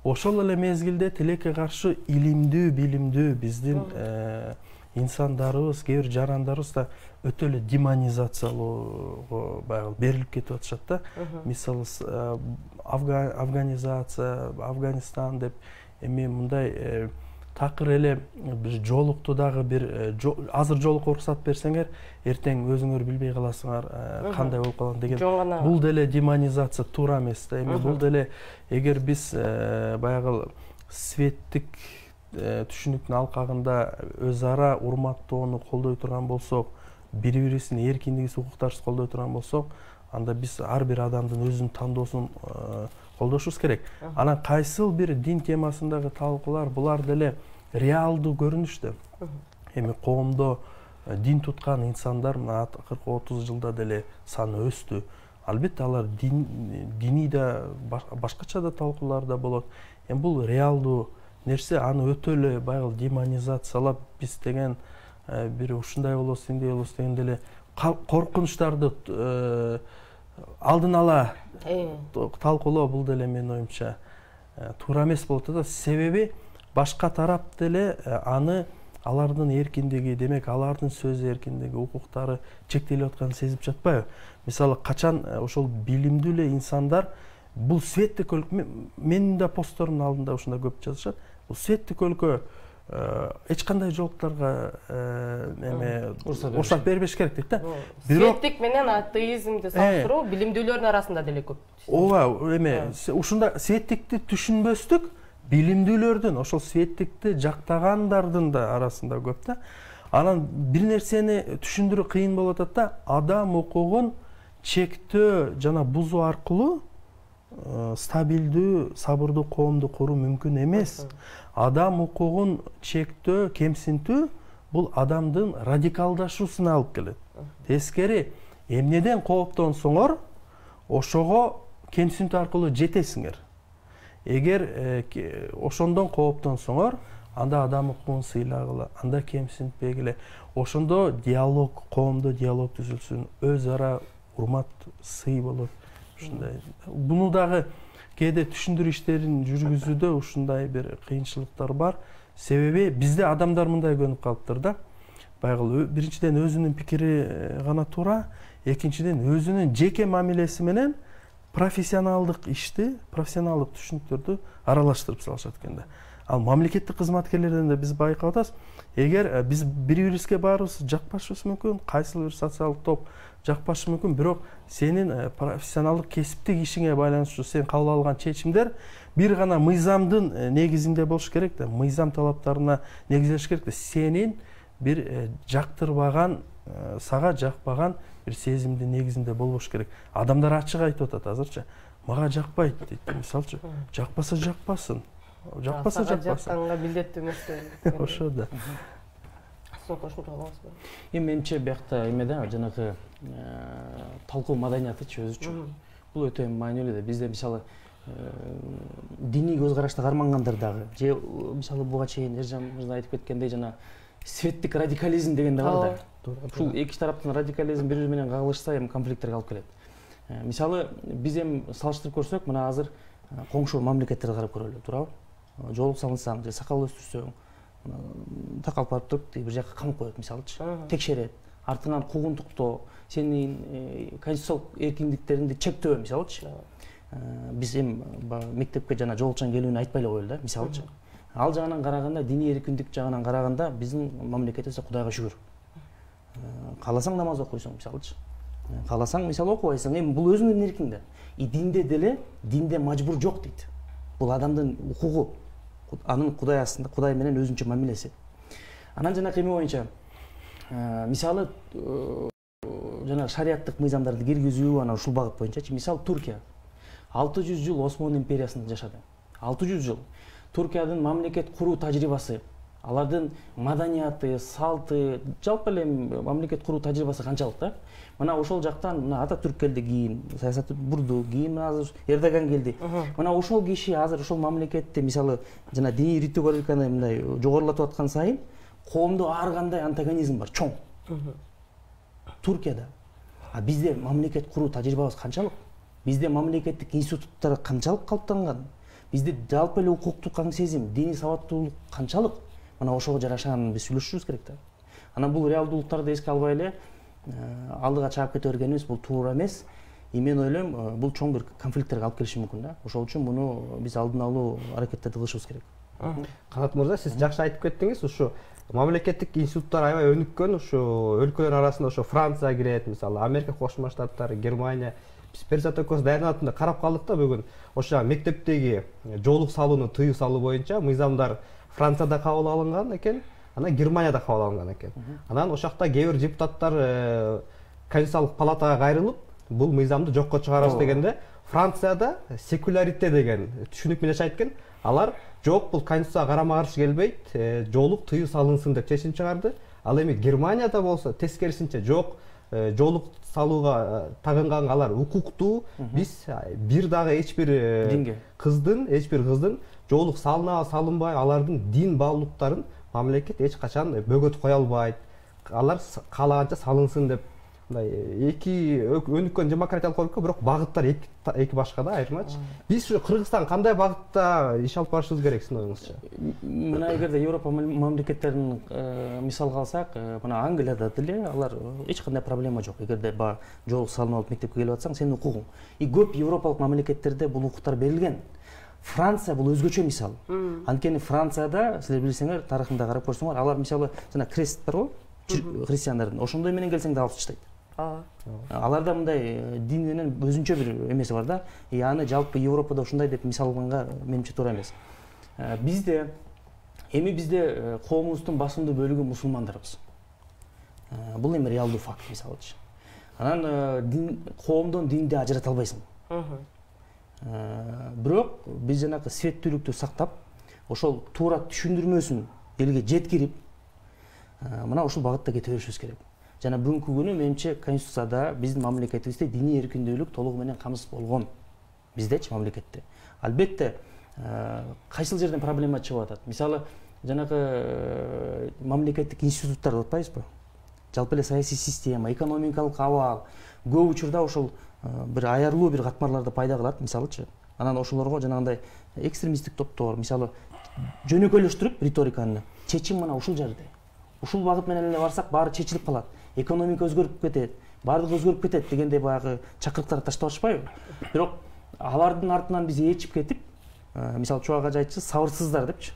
[SPEAKER 4] Ошол эле мезгилде тилекке каршы илимдүү, билимдүү биздин инсандарыбыз, кээ бир жарандарыбыз да өтө эле демонизациялоого баягы берилип кетип атышат да. Мисалы афганизация, Афганистан деп эми мындай такыр эле бир жолукту дагы бир азыр жолукка уруксат берсеңер, эртең өзүңөр билбей каласыңар кандай болуп калган деген. Бул деле демонизация туура эмес да. Эми бул деле эгер биз баягы светтик түшүнүктүн алкагында өз ара урматтоону колдой турган болсок, бири-бирибиздин эркиндигибиз, укуктарыбызды колдой турган болсок, анда биз ар бир адамдын өзүнүн тандоосун колдошубуз керек. Анан кайсыл бир дин темасындагы талкуулар булар деле реалдуу көрүнүштө. Эми коомдо дин туткан инсандар мына 40-30 жылда деле саны өстү. Албетте алар дини да башкача да талкуулар да болот. Эми бул реалдуу нерсе, аны өтө эле баягы демонизациялап биз деген бир ушундай болобуз, синдей болобуз деген деле коркунучтарды алдын ала талкуулоо бул деле менин оюмча туура эмес болот да. Себеби башка тарап деле аны алардын эркиндиги, демек алардын сөз эркиндиги, укуктары чектелип атканын сезип жатпайбы? Мисалы качан ошол билимдүү эле инсандар бул светтик өлкө, менин да посттордун алдында ушундай көп жазышат. Бул светтик өлкө эч кандай жоолуктарга уруксат бербеш керек дейт да.
[SPEAKER 1] Светтик менен атеизмди салыштыруу билимдүүлөрдүн арасында деле көп.
[SPEAKER 4] Ооба, ушундай светтикти түшүнбөстүк билимдүүлөрдүн, ошол светтикти жактагандардын да арасында көп да. Анан бир нерсени түшүндүрүү кыйын болуп атат да, адам укугун чектөө жана бузуу аркылуу стабилдүү, сабырдуу коомду куруу мүмкүн эмес. Адам укугун чектөө, кемсинтүү бул адамдын радикалдашуусуна алып келет. Тескери, эмнеден кооптонсоңор, ошого кемсинтүү аркылуу жетесиңер. Эгер ошондон кооптонсоңор, анда адам укугун сыйлагыла, анда кемсинтпегиле. Ошондо диалог, коомдо диалог түзүлсүн, өз ара урмат, сый болот. Ушундай. Буну дагы кээде түшүндүрүү иштерин жүргүзүүдө ушундай бир кыйынчылыктар бар. Себеби бизде адамдар мындай көнүп калыптыр да. Байгыл биринчиден өзүнүн пикири гана туура, экинчиден өзүнүн жеке мамилеси менен профессионалдык ишти, профессионалдык түшүнүктөрдү аралаштырып салышат экен да. Ал мамлекеттик кызматкерлерден да биз байкап атабыз. Эгер биз бири-бирибизге баарыбыз жакпашыбыз мүмкүн, кайсыл бир социалдык топ жакпашы мүмкүн, бирок сенин профессионалдык кесиптик ишиңе байланыштуу сен кабыл алган чечимдер бир гана мыйзамдын негизинде болуш керек да, мыйзам талаптарына негизделиш керек да. Сенин бир жактырбаган, сага жакпаган бир сезимдин негизинде болбош керек. Адамдар ачык айтып атат азырчы. Мага жакпайт дейт. Мисалчы, жакпаса жакпасын. Жакпаса жакпасын.
[SPEAKER 1] Жакканга милдеттүү эмес.
[SPEAKER 4] Ошо да.
[SPEAKER 2] Эми менимче биякта эме да, жанагы талкуу маданиятычы өзүчө. Бул өтө маанилүү да. Бизде мисалы диний көз карашты кармангандар дагы, же мисалы буга чейин Эржан мырза айтып кеткендей жана светтик радикализм деген да бар да. Ушул эки тараптын радикализм бири-бири менен кагылышса эми конфликттерге алып келет. Мисалы биз эми салыштырып көрсөк, мына азыр коңшу мамлекеттерди карап көрөлү, туурабы? Жоолук салынсаң, же сакал өстүрсөң, такалып барып туруп бир жакка камап коет мисалычы, текшерет, артыңан куугунтуктоо, сенин конституциялык эркиндиктериңди чектөө мисалычы. Биз эми мектепке жана жолчан келүүнү айтпай эле коелу да, мисалычы. Ал жагынан караганда, диний эркиндик жагынан караганда биздин мамлекетибизде Кудайга шүгүр. Кааласаң намаз окуйсуң мисалычы. Кааласаң мисалы окубайсың, эми бул өзүңдүн эркиң да. Динде деле, динде мажбур жок дейт. Бул адамдын укугу, анын Кудай астында, Кудай менен өзүнчө мамилеси. Анан жанакы эме боюнча, мисалы жана шариаттык мыйзамдарды киргизүү, анан ушул багыт боюнчачы, мисалы Туркия 600 жыл Осман империясында жашады. 600 жыл. Туркиянын мамлекет куруу тажрыйбасы, алардын маданияты, салты, жалпы эле мамлекет куруу тажрыйбасы канчалык да? Мына ошол жактан мына Ататүрк келди кийин, саясатты бурду, кийин азыр Эрдоган келди. Мына ошол киши азыр ошол мамлекетте мисалы жана диний риториканы мындай жогорулатып аткан сайын коомдо ар кандай антагонизм бар, чоң. Туркияда. А бизде мамлекет куруу тажрыйбабыз канчалык? Бизде мамлекеттик институттар канчалык калыптанган? Бизде жалпы эле укуктук каң сезим, диний сабаттуулук канчалык? Мына ошого жарашан биз сүйлөшүшүбүз керек да. Анан бул реалдуулуктарды эске албай эле алдыга чаап кете бергенибиз бул туура эмес. Мен ойлойм, бул чоң бир конфликттерге алып келиши мүмкүн да. Ошол үчүн муну биз алдын алуу аракеттерди кылышыбыз керек.
[SPEAKER 3] Канат мырза, сиз жакшы айтып кеттиңиз, ушу мамлекеттик институттар аябай өнүккөн, ушу өлкөлөр арасында ошо Франция кирет, мисалы Америка Кошмо Штаттары, Германия. Биз перизат экөөбүз даярданатында карап калдык да бүгүн. Ошо мектептеги жоолук салууну тыюу салуу боюнча мыйзамдар Францияда кабыл алынган экен, анан Германияда кабыл алынган экен. Анан ошол жакта кээ бир депутаттар Конституциялык палатага кайрылып, бул мыйзамды жокко чыгарабыз дегенде, Францияда секулярите деген түшүнүк менен жашайт экен. Алар жок, бул конституцияга карама каршы келбейт, жоолук тыюу салынсын деп чечим чыгарды. Ал эми Германияда болсо тескерисинче жок, жоолук салууга тагынган алар укуктуу. Биз бир дагы эч бир кыздын жоолук салынабы салынбай, алардын дин баалуулуктарын мамлекет эч качан бөгөт кое албайт. Алар каалаганча салынсын деп мындай эки өнүккөн демократиялык өлкө, бирок багыттар эки башка да айырмачы. Биз ушу Кыргызстан кандай багытта иш алып барышыбыз керек сизин оюңузча?
[SPEAKER 2] Мына эгерде Европа мамлекеттерин мисалга алсак, мына Англияда деле алар эч кандай проблема жок. Эгерде жоолук салынып алып мектепке келип атсаң, сенин укугуң. И көп европалык мамлекеттерде бул укуктар берилген. Франция бул өзгөчө мисал. Анткени Францияда силер билсеңер, тарыхында карап көрсөңөр, алар мисалы жана крест бар го, христиандардын. Ошондой менен келсең да алып таштайт. Аларда мындай дин менен өзүнчө бир эмеси бар да. И аны жалпы Европада ушундай деп мисал алганга менимче туура эмес. Бизде коомубуздун басымдуу бөлүгү мусулмандарбыз. Бул эми реалдуу факт мисалычы. Анан коомдон динди ажырата албайсың. Бирок биз жанакы светтүүлүктү сактап, ошол туура түшүндүрмөсүн элге жеткирип, мына ушул багытта кете беришибиз керек. Жана бүгүнкү күнү менимче Конституцияда биздин мамлекетибизде диний эркиндүүлүк толугу менен камсыз болгон. Биздечи мамлекетте. Албетте, кайсыл жерден проблема чыгып атат. Мисалы, жанагы мамлекеттик институттар деп атпайбызбы? Жалпы эле саясий система, экономикалык абал көп учурда ошол бир аярлуу бир катмарларды пайда кылат, мисалычы. Анан ошолорго жанагындай экстремисттик топтор, мисалы, жөнөкөйлөштүрүп риториканы, чечим мына ушул жерде. Ушул багыт менен эле барсак, баары чечилип калат. Экономика өзгөрүп кетет, баардыгы өзгөрүп кетет дегендей баягы чакырыктарды таштап атышпайбы? Бирок алардын артынан биз ээрчип кетип, мисалы чубак ажайтчы сабырсыздар депчи.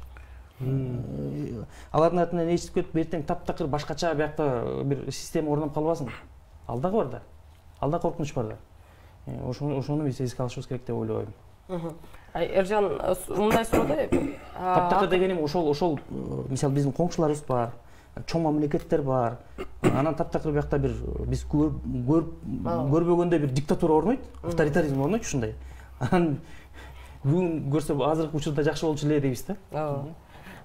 [SPEAKER 2] Алардын артынан ээрчип кетип, эртең таптакыр башкача биякта бир система орноп калбасын. Ал дагы бар да. Алда коркунуч бар да. Ошону биз эске алышыбыз керек деп ойлойм.
[SPEAKER 1] Эржан мындай суроо.
[SPEAKER 2] Таптакыр дегеним ошол мисалы биздин коңшуларыбыз бар, чоң мамлекеттер бар. Анан таптакыр биякта бир биз көрбөгөндөй бир диктатура орнойт, авторитаризм орнойт ушундай. Анан бүгүн көрсө азыркы учурда жакшы болчу эле дейбиз да.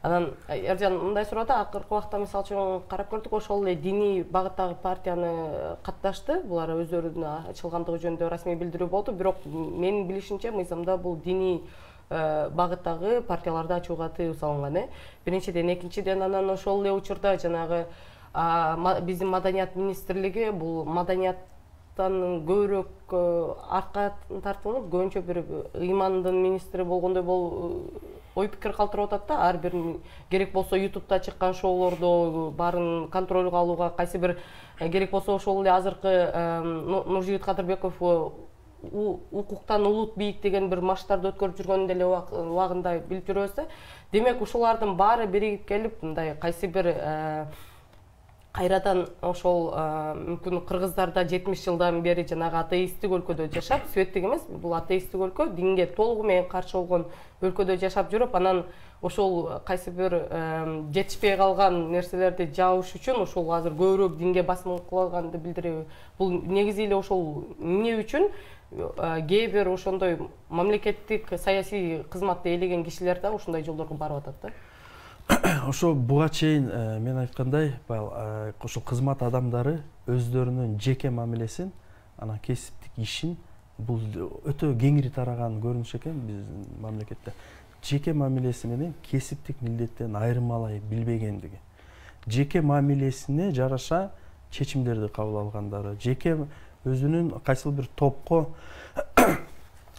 [SPEAKER 1] Анан Эржан мындай суроо да, акыркы убакта мисалы үчүн карап көрдүк, ошол эле диний багыттагы партияны катташты. Булар өздөрүнүн ачылгандыгы жөнүндө расмий билдирүү болду, бирок менин билишимче мыйзамда бул диний багыттагы партияларды ачууга тыюу салынган. Биринчиден, экинчиден анан ошол эле учурда жанагы биздин маданият министрлиги бул маданияттан көбүрөөк артка тартылып, көбүнчө бир ыймандын министри болгондой ой пикир калтырып атат да. Ар бир керек болсо YouTube'да чыккан шоулорду баарын контролго алууга, кайсы бир керек болсо ошол эле азыркы Нуржигит Кадырбеков укуктан улут бийик деген бир марштарды өткөрүп жүргөнүн деле убагында билип жүрөбүз да. Демек ушулардын баары биригип келип, мындай кайсы бир кайрадан ошол мүмкүн кыргыздарда 70 жылдан бери жанагы атеисттик өлкөдө жашап, светтик эмес, бул атеисттик өлкө, динге толугу менен каршы болгон өлкөдө жашап жүрүп, анан ошол кайсы бир жетишпей калган нерселерди жабыш үчүн ошол азыр көбүрөөк динге басым кылганды билдирип, бул негизи эле ошол эмне үчүн кээ бир ошондой мамлекеттик саясий кызматты ээлеген кишилер да ушундай жолдорго барып атат да.
[SPEAKER 4] Ошо буга чейин мен айткандай, ошол кызмат адамдары өздөрүнүн жеке мамилесин, анан кесиптик ишин, бул өтө кеңири тараган көрүнүш экен биздин мамлекетте. Жеке мамилеси менен кесиптик милдеттен айырмалай билбегендиги. Жеке мамилесине жараша чечимдерди кабыл алгандары, жеке өзүнүн кайсыл бир топко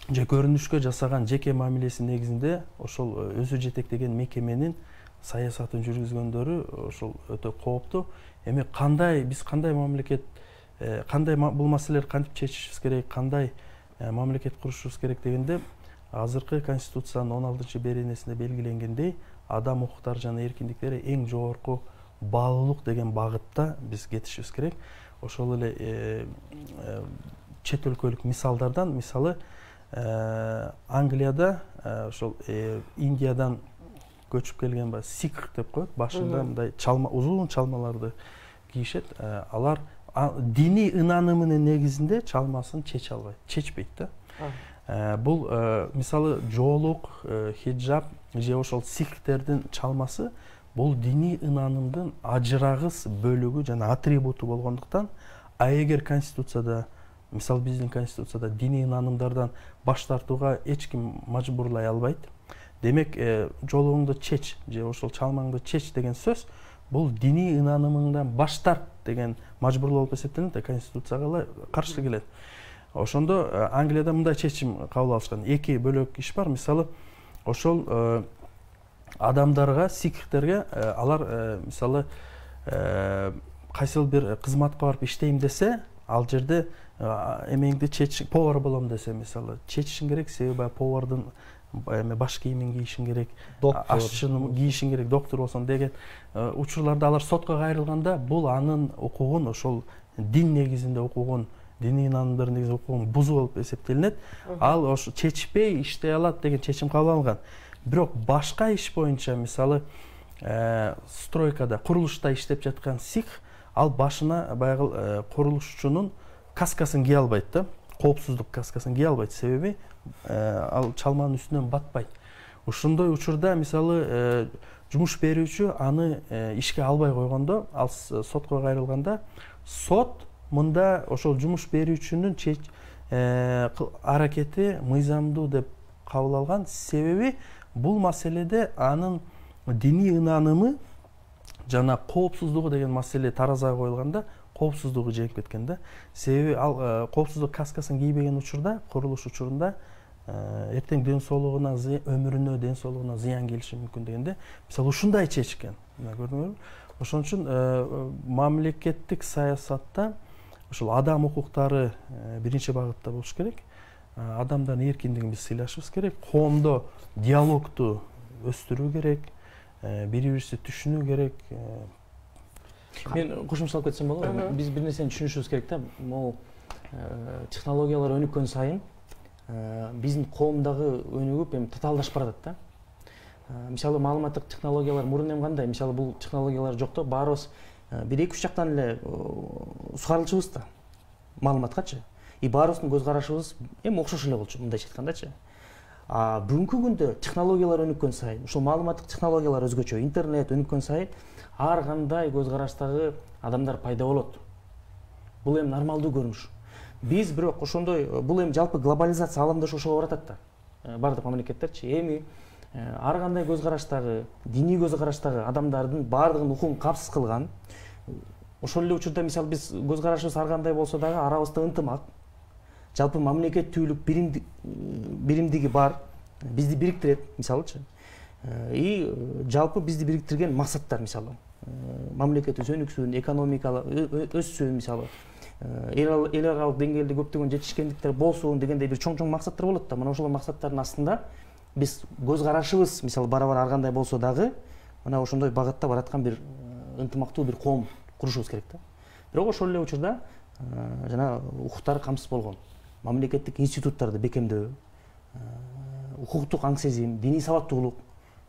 [SPEAKER 4] же көрүнүшкө жасаган жеке мамилеси негизинде ошол өзү жетектеген мекеменин саясатын жүргүзгөндөрү ошол өтө кооптуу. Эми биз кандай мамлекет, кандай бул маселелерди кантип чечишибиз керек, кандай мамлекет курушубуз керек дегенде, азыркы Конституциянын 16-беренесинде белгиленгендей, адам укуктары жана эркиндиктери эң жогорку баалуулук деген багытта биз кетишибиз керек. Ошол эле чет өлкөлүк мисалдардан, мисалы Англияда ошол Индиядан көчүп келген сикх деп коет, башында мындай узун чалмаларды кийишет. Алар диний ынанымынын негизинде чалмасын чечпейт да. Бул мисалы жоолук, хиджаб же ошол сикхтердин чалмасы бул диний ынанымдын ажырагыс бөлүгү жана атрибуту болгондуктан, а эгер конституцияда, мисалы биздин конституцияда диний ынанымдардан баш тартууга эч ким мажбурлай албайт. Демек, жолуңду чеч же ошол чалмаңды чеч деген сөз бул диний ынанымыңдан баш тарт деген мажбурлоо болуп эсептелет, конституцияга каршы келет. Ошондо Англияда мындай чечим кабыл алышкан. Эки бөлөк иш бар. Мисалы, ошол адамдарга, сикхтерге алар мисалы кайсыл бир кызматка барып иштейм десе, ал жерде эмеңди чеч, повар болом десе, мисалы, чечишиң керек, себеби повардын баш кийимин кийишиң керек, ашчыны кийишиң керек, доктор болсоң деген учурларда алар сотко кайрылганда, бул анын укугун, ошол дин негизинде укугун, диний ынанымдар негизинде укугун бузуу болуп эсептелинет. Ал ошо чечпей иштей алат деген чечим кабыл алынган. Бирок башка иш боюнча, мисалы, стройкада, курулушта иштеп жаткан сикх, ал башына баягы курулушчунун каскасын кие албайт да, коопсуздук каскасын кие албайт, себеби ал чалманын үстүнөн батпайт. Ошондой учурда, мисалы, жумуш берүүчү аны ишке албай койгондо, ал сотко кайрылганда, сот мында ошол жумуш берүүчүнүн аракети мыйзамдуу деп кабыл алган, себеби бул маселеде анын диний ынанымы жана коопсуздугу деген маселе таразага коюлганда, коопсуздугу жеңип кеткен да. Себеби ал коопсуздук каскасын кийбеген учурда, курулуш учурунда эртең ден соолугуна, өмүрүнө, ден соолугуна зыян келиши мүмкүн дегенде, мисалы ушундай чечкен. Көрдүңүзбү? Ошон үчүн мамлекеттик саясатта ошол адам укуктары биринчи багытта болуш керек. Адамдардын эркиндигин биз сыйлашыбыз керек. Коомдо диалогду өстүрүү керек, бири-бирибизди түшүнүү керек.
[SPEAKER 2] Мен кошумчалап кетсем болобу? Биз бир нерсени түшүнүшүбүз керек да. Могу технологиялар өнүккөн сайын биздин коомдогу өнүгүп, эми татаалдашып баратат да. Мисалы, маалыматтык технологиялар мурун эми кандай? Мисалы, бул технологиялар жокто, баарыбыз бир 2-3 жактан эле сугарылчубуз да маалыматкачы. И баарыбыздын көз карашыбыз эми окшош эле болчу, мындайча айткандачы. Бүгүнкү күндө технологиялар өнүккөн сайын, ушул маалыматтык технологиялар өзгөчө, интернет өнүккөн сайын ар кандай көз караштагы адамдар пайда болот. Бул эми нормалдуу көрүнүш. Биз бирок ошондой, бул эми жалпы глобализация аламдаш ошого баратат да. Бардык мамлекеттерчи эми ар кандай көз караштагы, диний көз караштагы адамдардын бардыгын укугун капсыз кылган. Ошол эле учурда, мисалы, биз көз карашыбыз ар кандай болсо дагы арабызда ынтымак, жалпы мамлекеттүүлүк биримдиги бар, бизди бириктирет, мисалычы. И жалпы бизди бириктирген максаттар, мисалы, мамлекетибиз өнүксүн, экономика өссүн, мисалы, эл аралык деңгээлде көптөгөн жетишкендиктер болсун дегендей бир чоң максаттар болот да. Мына ошол максаттардын астында биз көз карашыбыз, мисалы, бара-бара ар кандай болсо дагы, мына ошондой багытта бараткан бир ынтымактуу бир коом курушубуз керек да. Бирок ошол эле учурда жана укуктар камсыз болгон, мамлекеттик институттарды бекемдөө, укуктук аң сезим, диний сабаттуулук,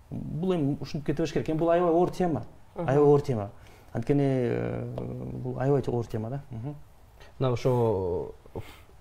[SPEAKER 2] бул эми ушинтип кете бериш керек. Эми бул аябай оор тема. Аябай оор тема. Анткени бул аябай оор тема да.
[SPEAKER 3] Мына ошо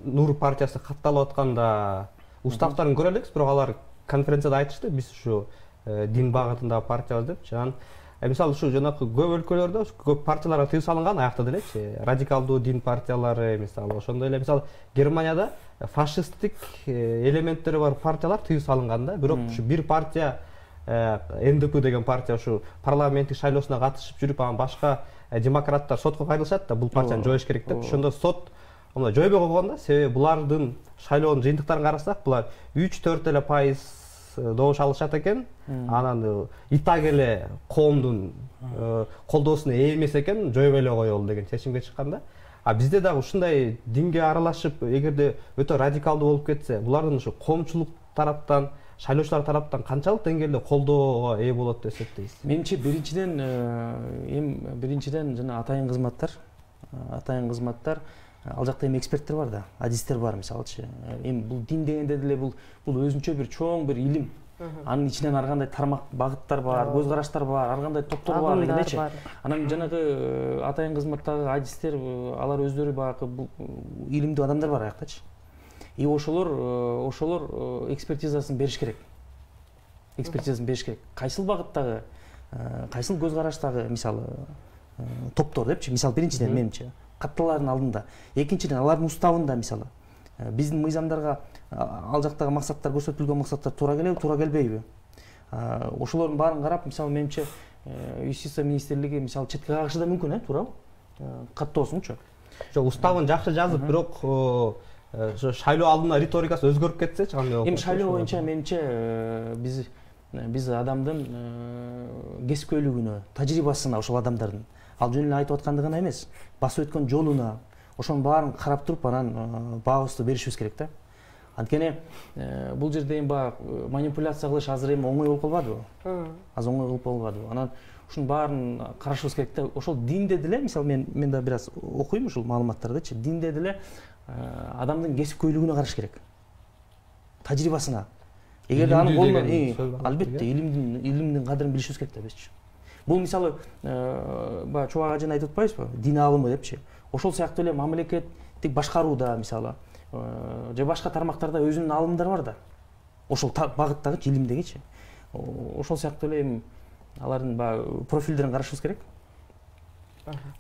[SPEAKER 3] Нур партиясы катталып атканда уставтарын көрө элекпиз, бирок алар конференцияда айтышты, биз ушу дин багытындагы партиябыз деп. Жана мисалы ушу жанакы көп өлкөлөрдө көп партияларга тыюу салынган аякта делечи, радикалдуу дин партиялары, мисалы ошондой эле, мисалы Германияда фашисттик элементтери бар партиялар тыюу салынган да. Бирок ушу бир партия, НДП деген партия, ушу парламенттик шайлоосуна катышып жүрүп, анан башка демократтар сотко кайрылышат да, бул партияны жоюш керек деп. Ошондо сот мындай жойбой койгон да, себеби булардын шайлоонун жыйынтыктарын карасак, булар 3-4 эле пайыз добуш алышат экен. Анан итак эле коомдун колдоосуна ээ эмес экен, жойбой эле коелу деген чечимге чыккан да. А бизде дагы ушундай динге аралашып, эгерде өтө радикалдуу болуп кетсе, булардын ушу коомчулук тараптан, шайлоочулар тараптан канчалык деңгээлде колдоого ээ болот деп эсептейсиз?
[SPEAKER 2] Менимче биринчиден жана атайын кызматтар, ал жакта эми эксперттер бар да, адистер бар, мисалычы. Эми бул дин дегенде деле бул өзүнчө бир чоң бир илим. Анын ичинен ар кандай тармак багыттар бар, көз караштар бар, ар кандай топтор бар дегендечи. Анан жанагы атайын кызматтагы адистер, алар өздөрү багы илимдүү адамдар бар аяктачы. И ошолор экспертизасын бериш керек. Кайсыл багыттагы кайсыл көз караштагы мисалы топтор депчи, мисалы биринчиден менимче катталардын алдында, экинчиден алардын уставында мисалы биздин мыйзамдарга ал жактагы максаттар, көрсөтүлгөн максаттар туура келеби, туура келбейби? Ошолордун баарын карап, мисалы менимче юстиция министрлиги мисалы четке кагышы да мүмкүн, туурабы? Каттоосунчу.
[SPEAKER 3] Жок, уставын жакшы жазып, бирок шайлоо алдында риторикасы өзгөрүп кетсечи кандай болот?
[SPEAKER 2] Эми шайлоо боюнча менимче биз адамдын кесипкөйлүгүнө, тажрыйбасына, ошол адамдардын ал жөн эле айтып аткандыгына эмес, басып өткөн жолуна, ошонун баарын карап туруп, анан баабызды беришибиз керек да. Анткени бул жерде эми баягы манипуляция кылыш азыр эми оңой болуп калбадыбы? Азыр оңой болуп калбадыбы? Анан ушунун баарын карашыбыз керек да. Ошол динде деле, мисалы мен да бир аз окуйм ушул маалыматтардычы, динде деле адамдын кесипкөйлүгүнө караш керек. Тажрыйбасына. Эгерде анын колунан албетте илимдин кадырын билишибиз керек да бизчи. Бул мисалы баягы Чубак ажын айтып атпайбызбы? Дин алымы депчи. Ошол сыяктуу эле мамлекеттик башкарууда мисалы же башка тармактарда өзүнүн алымдары бар да. Ошол багыттагычы, илимдегичи. Ошол сыяктуу эле эми алардын баягы профилдерин карашыбыз керек.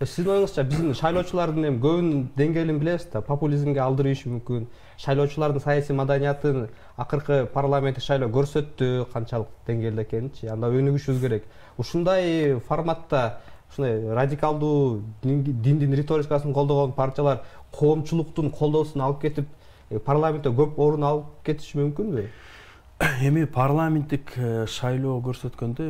[SPEAKER 3] Сиздин оюңузча биздин шайлоочулардын эми көбүнүн деңгээлин билебиз да, популизмге алдыруу иши мүмкүн. Шайлоочулардын саясий маданиятын акыркы парламенттик шайлоо көрсөттү, канчалык деңгээлде экенинчи. Анда өнүгүшүбүз керек. Ушундай форматта ушундай радикалдуу диндин риторикасын колдогон партиялар коомчулуктун колдоосун алып кетип, парламентте көп орун алып кетиши мүмкүнбү?
[SPEAKER 4] Эми парламенттик шайлоо көрсөткөндө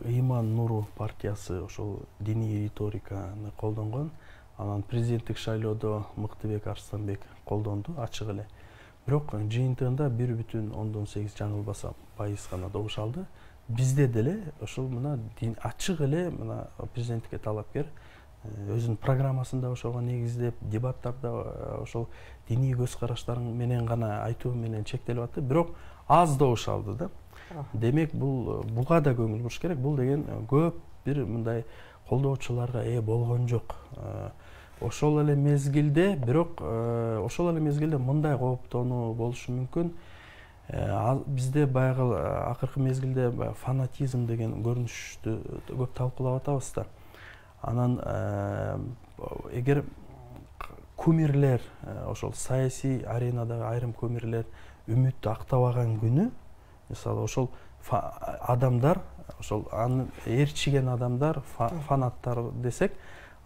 [SPEAKER 4] Ыйман Нуру партиясы ошол диний риториканы колдонгон. Анан президенттик шайлоодо Мыктыбек Арстанбек колдонду ачык эле. Бирок жыйынтыгында 1,8 жаңылбасам пайыз гана добуш алды. Бизде деле ошол мына ачык эле мына президенттикке талапкер өзүнүн программасында ошого негиздеп, дебаттарда ошол диний көз караштарын менен гана айтуу менен чектелип атты. Бирок аз добуш алды да. Демек буга да көңүл буруш керек. Бул деген көп бир мындай колдоочуларга болгон жок. Ошол эле мезгилде, бирок ошол эле мезгилде мындай кооптонуу болушу мүмкүн. Бизде баягы акыркы мезгилде фанатизм деген көрүнүштү көп талкуулап атабыз да. Анан эгер кумирлер, ошол саясий аренадагы айрым кумирлер үмүттү актабаган күнү, мисалы ошол адамдар, ошол аны ээрчиген адамдар, фанаттар десек,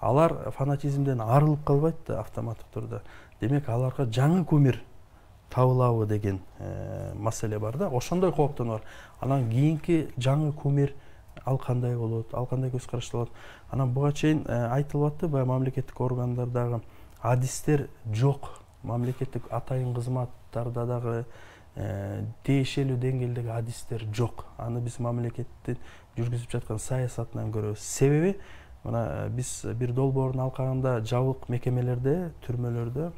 [SPEAKER 4] алар фанатизмден арылып калбайт да автоматтык турда. Демек аларга жаңы кумир табылабы деген маселе бар да. Ошондой кооптонуу бар. Анан кийинки жаңы кумир ал кандай болот, ал кандай көз карашта болот. Анан буга чейин айтылып атты, баягы мамлекеттик органдардагы адистер жок. Мамлекеттик атайын кызматтарда дагы тиешелүү деңгээлдеги адистер жок. Аны биз мамлекеттин жүргүзүп жаткан саясатынан көрөбүз. Себеби мына биз бир долбоордун алкагында жабык мекемелерде, түрмөлөрдө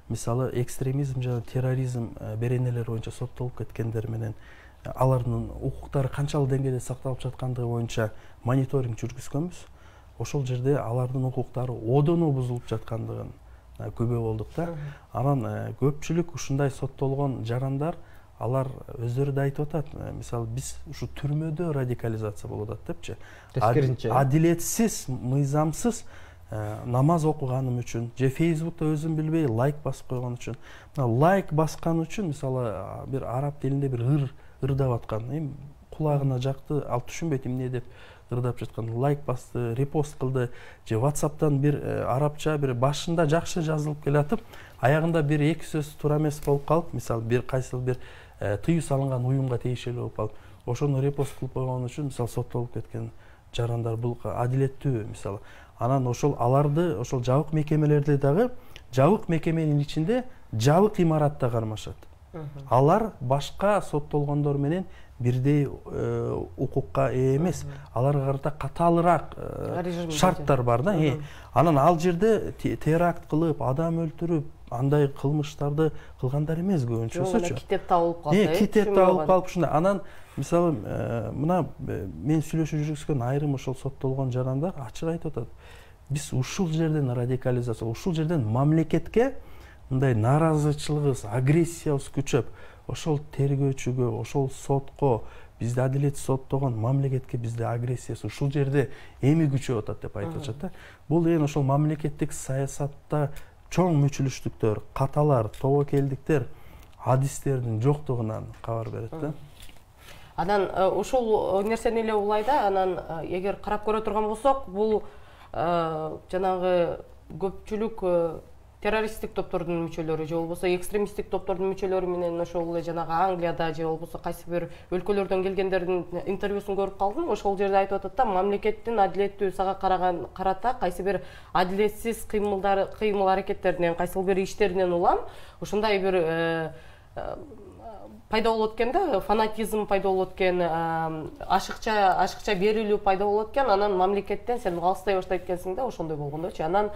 [SPEAKER 4] мисалы экстремизм жана терроризм беренелери боюнча соттолуп кеткендер менен алардын укуктары канчалык деңгээлде сакталып жаткандыгы боюнча мониторинг жүргүзгөнбүз. Ошол жерде алардын укуктары одоно бузулуп жаткандыгын күбө болдук да. Анан көпчүлүк ушундай соттолгон жарандар, алар өздөрү да айтып атат, мисалы биз ушу түрмөдө радикализация болуп атат депчи. Адилетсиз, мыйзамсыз намаз окуганым үчүн же Facebook'та өзүм билбей лайк басып койгон үчүн. Лайк баскан үчүн мисалы бир араб тилинде бир ырдап аткан, эми кулагына жакты, ал түшүнбөйт эмне деп ырдап жаткан, лайк басты, репост кылды, же WhatsApp'тан бир арабча бир башында жакшы жазылып келатып, аягында бир эки сөз туура эмес болуп калып, мисалы бир кайсыл бир тыюу салынган уюмга тиешелүү болуп калып, ошону репост кылып койгон үчүн мисалы соттолуп кеткен жарандар, бул адилеттүү мисалы. Анан ошол аларды ошол жабык мекемелерде дагы жабык мекеменин ичинде жабык имаратта кармашат. Алар башка соттолгондор менен бирдей укукка ээ эмес. Аларга карата катаалыраак шарттар бар да. Анан ал жерде теракт кылып, адам өлтүрүп, андай кылмыштарды кылгандар эмес көбүнчөсүчү.
[SPEAKER 1] Китеп табылып калса.
[SPEAKER 4] Китеп табылып калып ушундай. Анан мисалы мына мен сүйлөшүү жүргүзгөн айрым ошол соттолгон жарандар ачык айтып атат. Биз ушул жерден радикализация, ушул жерден мамлекетке мындай нааразычылыгыбыз, агрессиябыз күчөп, ошол тергөөчүгө, ошол сотко, бизде адилет соттогон мамлекетке бизде агрессиясы ушул жерде эми күчөп атат деп айтып атышат да. Бул эми ошол мамлекеттик саясатта чоң мүчүлүштүктөр, каталар, тобокелдиктер, адистердин жоктугунан кабар берет да.
[SPEAKER 1] Анан ушул нерсени эле улай да, анан эгер карап көрө турган болсок, бул жанагы көпчүлүк террористтик топтордун мүчөлөрү же болбосо экстремисттик топтордун мүчөлөрү менен ошол эле жанагы Англияда же болбосо кайсы бир өлкөлөрдөн келгендердин интервьюсун көрүп калдым. Ошол жерде айтып атат да, мамлекеттин адилеттүү сага карата кайсы бир адилетсиз кыймыл аракеттеринен, кайсы бир иштеринен улам ушундай бир пайда болот экен да, фанатизм пайда болот экен, ашыкча берилүү пайда болот экен, анан мамлекеттен сен алыстай баштайт экенсиң да, ошондой болгондочу. Анан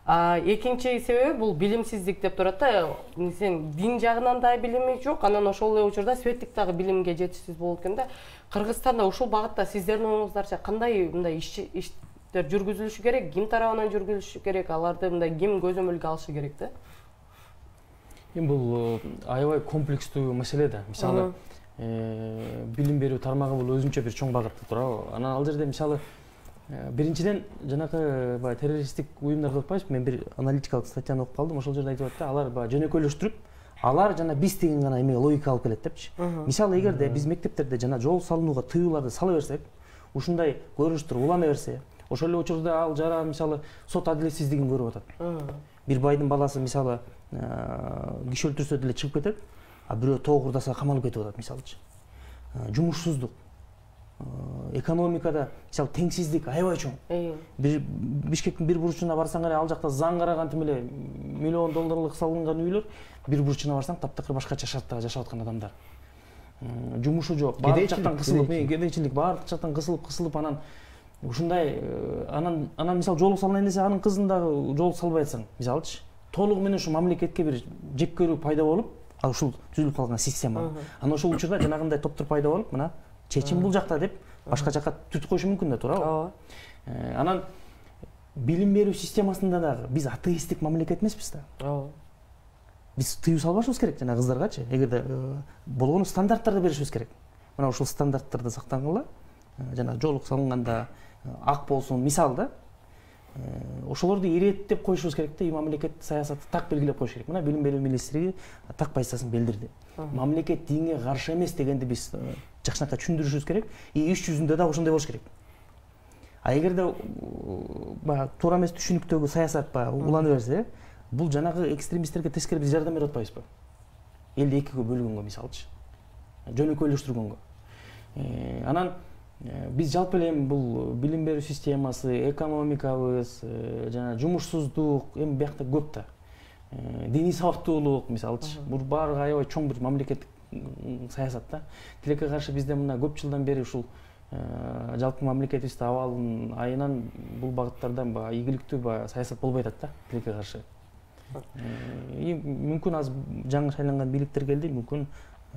[SPEAKER 1] экинчи себеби бул билимсиздик деп турат да. Сен дин жагынан да билими жок, анан ошол эле учурда светтик дагы билимге жетишсиз болот экен да. Кыргызстанда ушул багытта сиздердин оюңуздарча кандай мындай иштер жүргүзүлүшү керек, ким тарабынан жүргүзүлүшү керек, аларды мындай ким көзөмөлгө алышы керек да?
[SPEAKER 2] Бул аябай комплекстүү маселе да. Мисалы, билим берүү тармагы бул өзүнчө бир чоң багытта турабы. Анан ал жерде мисалы биринчиден жанакы баягы террористтик уюмдарды окупайбызбы? Мен бир аналитикалык статьяны окуп калдым. Ошол жерде айтып атат да, алар баягы жөнөкөйлөштүрүп, алар жана биз деген гана эме логика алып келет депчи. Мисалы, эгерде биз мектептерде жана жол салынууга тыюуларды сала берсек, ушундай көрүнүштөр улана берсе, ошол эле учурда ал жара мисалы сот адилетсиздигин көрүп атат. Бир байдын баласы мисалы киши өлтүрсө деле чыгып кетет, а бирөө тоо курдаса камалып кетип атат мисалычы. Жумушсуздук, экономикада мисалы теңсиздик аябай чоң. Бишкектин бир бурчуна барсаң эле ал жакта заң карагантым эле миллион долларлык салынган үйлөр, бир бурчуна барсаң таптакыр башкача шарттарда жашап аткан адамдар. Жумушу жок, баардык жактан кысылып, кедейчилик баардык жактан кысылып анан ушундай анан мисалы жол салайын десе, анын кызын дагы жол салбай атсаң, мисалычы, толугу менен ушу мамлекетке бир жек көрүү пайда болуп, ал ушул түзүлүп калган система. Анан ошол учурда жанагындай топтор пайда болуп, мына чечим бул жакта деп башка жакка түтүп коюшу мүмкүн да, туурабы? Анан билим берүү системасында дагы биз атеисттик мамлекет эмеспиз да. Биз тыюу салбашыбыз керек жана кыздаргачы. Эгерде болгону стандарттарды беришибиз керек. Мына ушул стандарттарды сактангыла, жана жолук салынганда ак болсун, мисал да. Ошолорду иреттеп коюшубуз керек да, мамлекет саясатты так белгилеп коюш керек. Мына билим берүү министрлиги так позициясын билдирди. Мамлекет динге каршы эмес дегенди биз жакшынакай түшүндүрүшүбүз керек. Иш жүзүндө да ошондой болуш керек. А эгерде баягы туура эмес түшүнүктөгү саясат баягы улана берсе, бул жанагы экстремисттерге тескери биз жардам берип атпайбызбы? Элди экиге бөлгөнгө мисалчы, жөнөкөйлөштүргөнгө. Анан биз жалпы эле бул билим берүү системасы, экономикабыз, жана жумушсуздук эми биякта көп да. Диний сабаттуулук мисалчы, бул баары аябай чоң бир мамлекеттик саясат да. Тилекке каршы бизде мына көп жылдан бери ушул жалпы мамлекетибизде абалдын айынан бул багыттардан баягы ийгиликтүү саясат болбой атат да, тилекке каршы. Мүмкүн азыр жаңы шайланган бийликтер келди, мүмкүн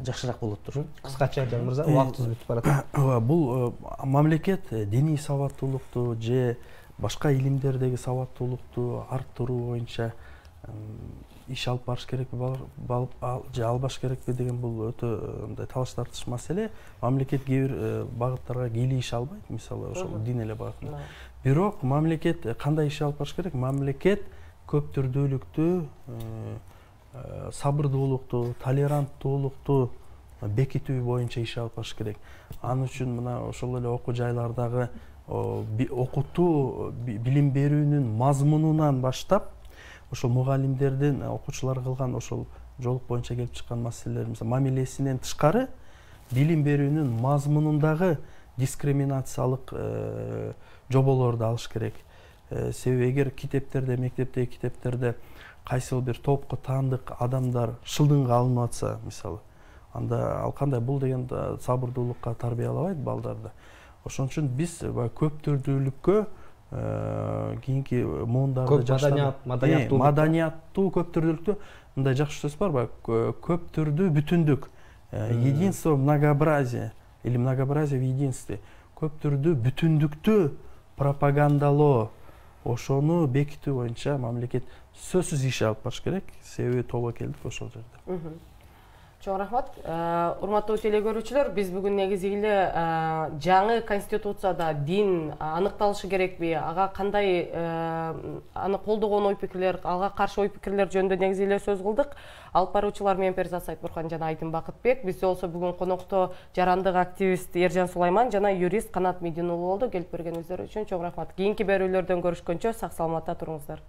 [SPEAKER 2] жакшыраак болоттур.
[SPEAKER 3] Кыскача Жан мырза, убактыбыз бүтүп барат.
[SPEAKER 4] Бул мамлекет диний сабаттуулукту же башка илимдердеги сабаттуулукту арттыруу боюнча иш алып барыш керекпи, же албаш керекпи деген бул өтө мындай талаш тартыш маселе. Мамлекет кээ бир багыттарга кийлей иш албайт, мисалы ошол дин эле багытында. Бирок мамлекет кандай иш алып барыш керек? Мамлекет көп түрдүүлүктү, сабырдуулукту, толеранттуулукту бекитүү боюнча иш алып барыш керек. Ал үчүн мына ошол эле окуу жайлардагы окутуу, билим берүүнүн мазмунунан баштап, ошол мугалимдердин окуучуларга кылган ошол жолук боюнча келип чыккан маселелер, мисалы мамилесинен тышкары билим берүүнүн мазмунундагы дискриминациялык жоболорду алыш керек. Себеби эгер китептерде, мектептеги китептерде кайсы бир топко таандык адамдар шылдыңга алынып атса, мисалы, анда ал кандай бул деген сабырдуулукка тарбиялабайт балдарды. Ошон үчүн биз көп түрдүүлүккө кийинки муундарды маданияттуу көп түрдүүлүктү мындай жакшы сөз бар, көп түрдүү бүтүндүк, единство в многообразии или многообразие в единстве. Көп түрдүү бүтүндүктү пропагандалоо, ошону бекитүү боюнча мамлекет сөзсүз иш алып барыш керек. Себеби тобокелдик ошол жерде.
[SPEAKER 1] Чоң рахмат. Урматтуу теле көрүүчүлөр, биз бүгүн негизи эле жаңы конституцияда дин аныкталышы керекпи, ага кандай аны колдогон ой пикирлер, ага каршы ой пикирлер жөнүндө негизи эле сөз кылдык. Алып баруучулар менен Перизат Сайтбурхан жана Айдын Бакытбек. Бизде болсо бүгүн конокто жарандык активист Эржан Сулайман жана юрист Канат Медин уулу болду. Келип бергениңиздер үчүн чоң рахмат. Кийинки берүүлөрдөн көрүшкөнчө сак саламатта туруңуздар.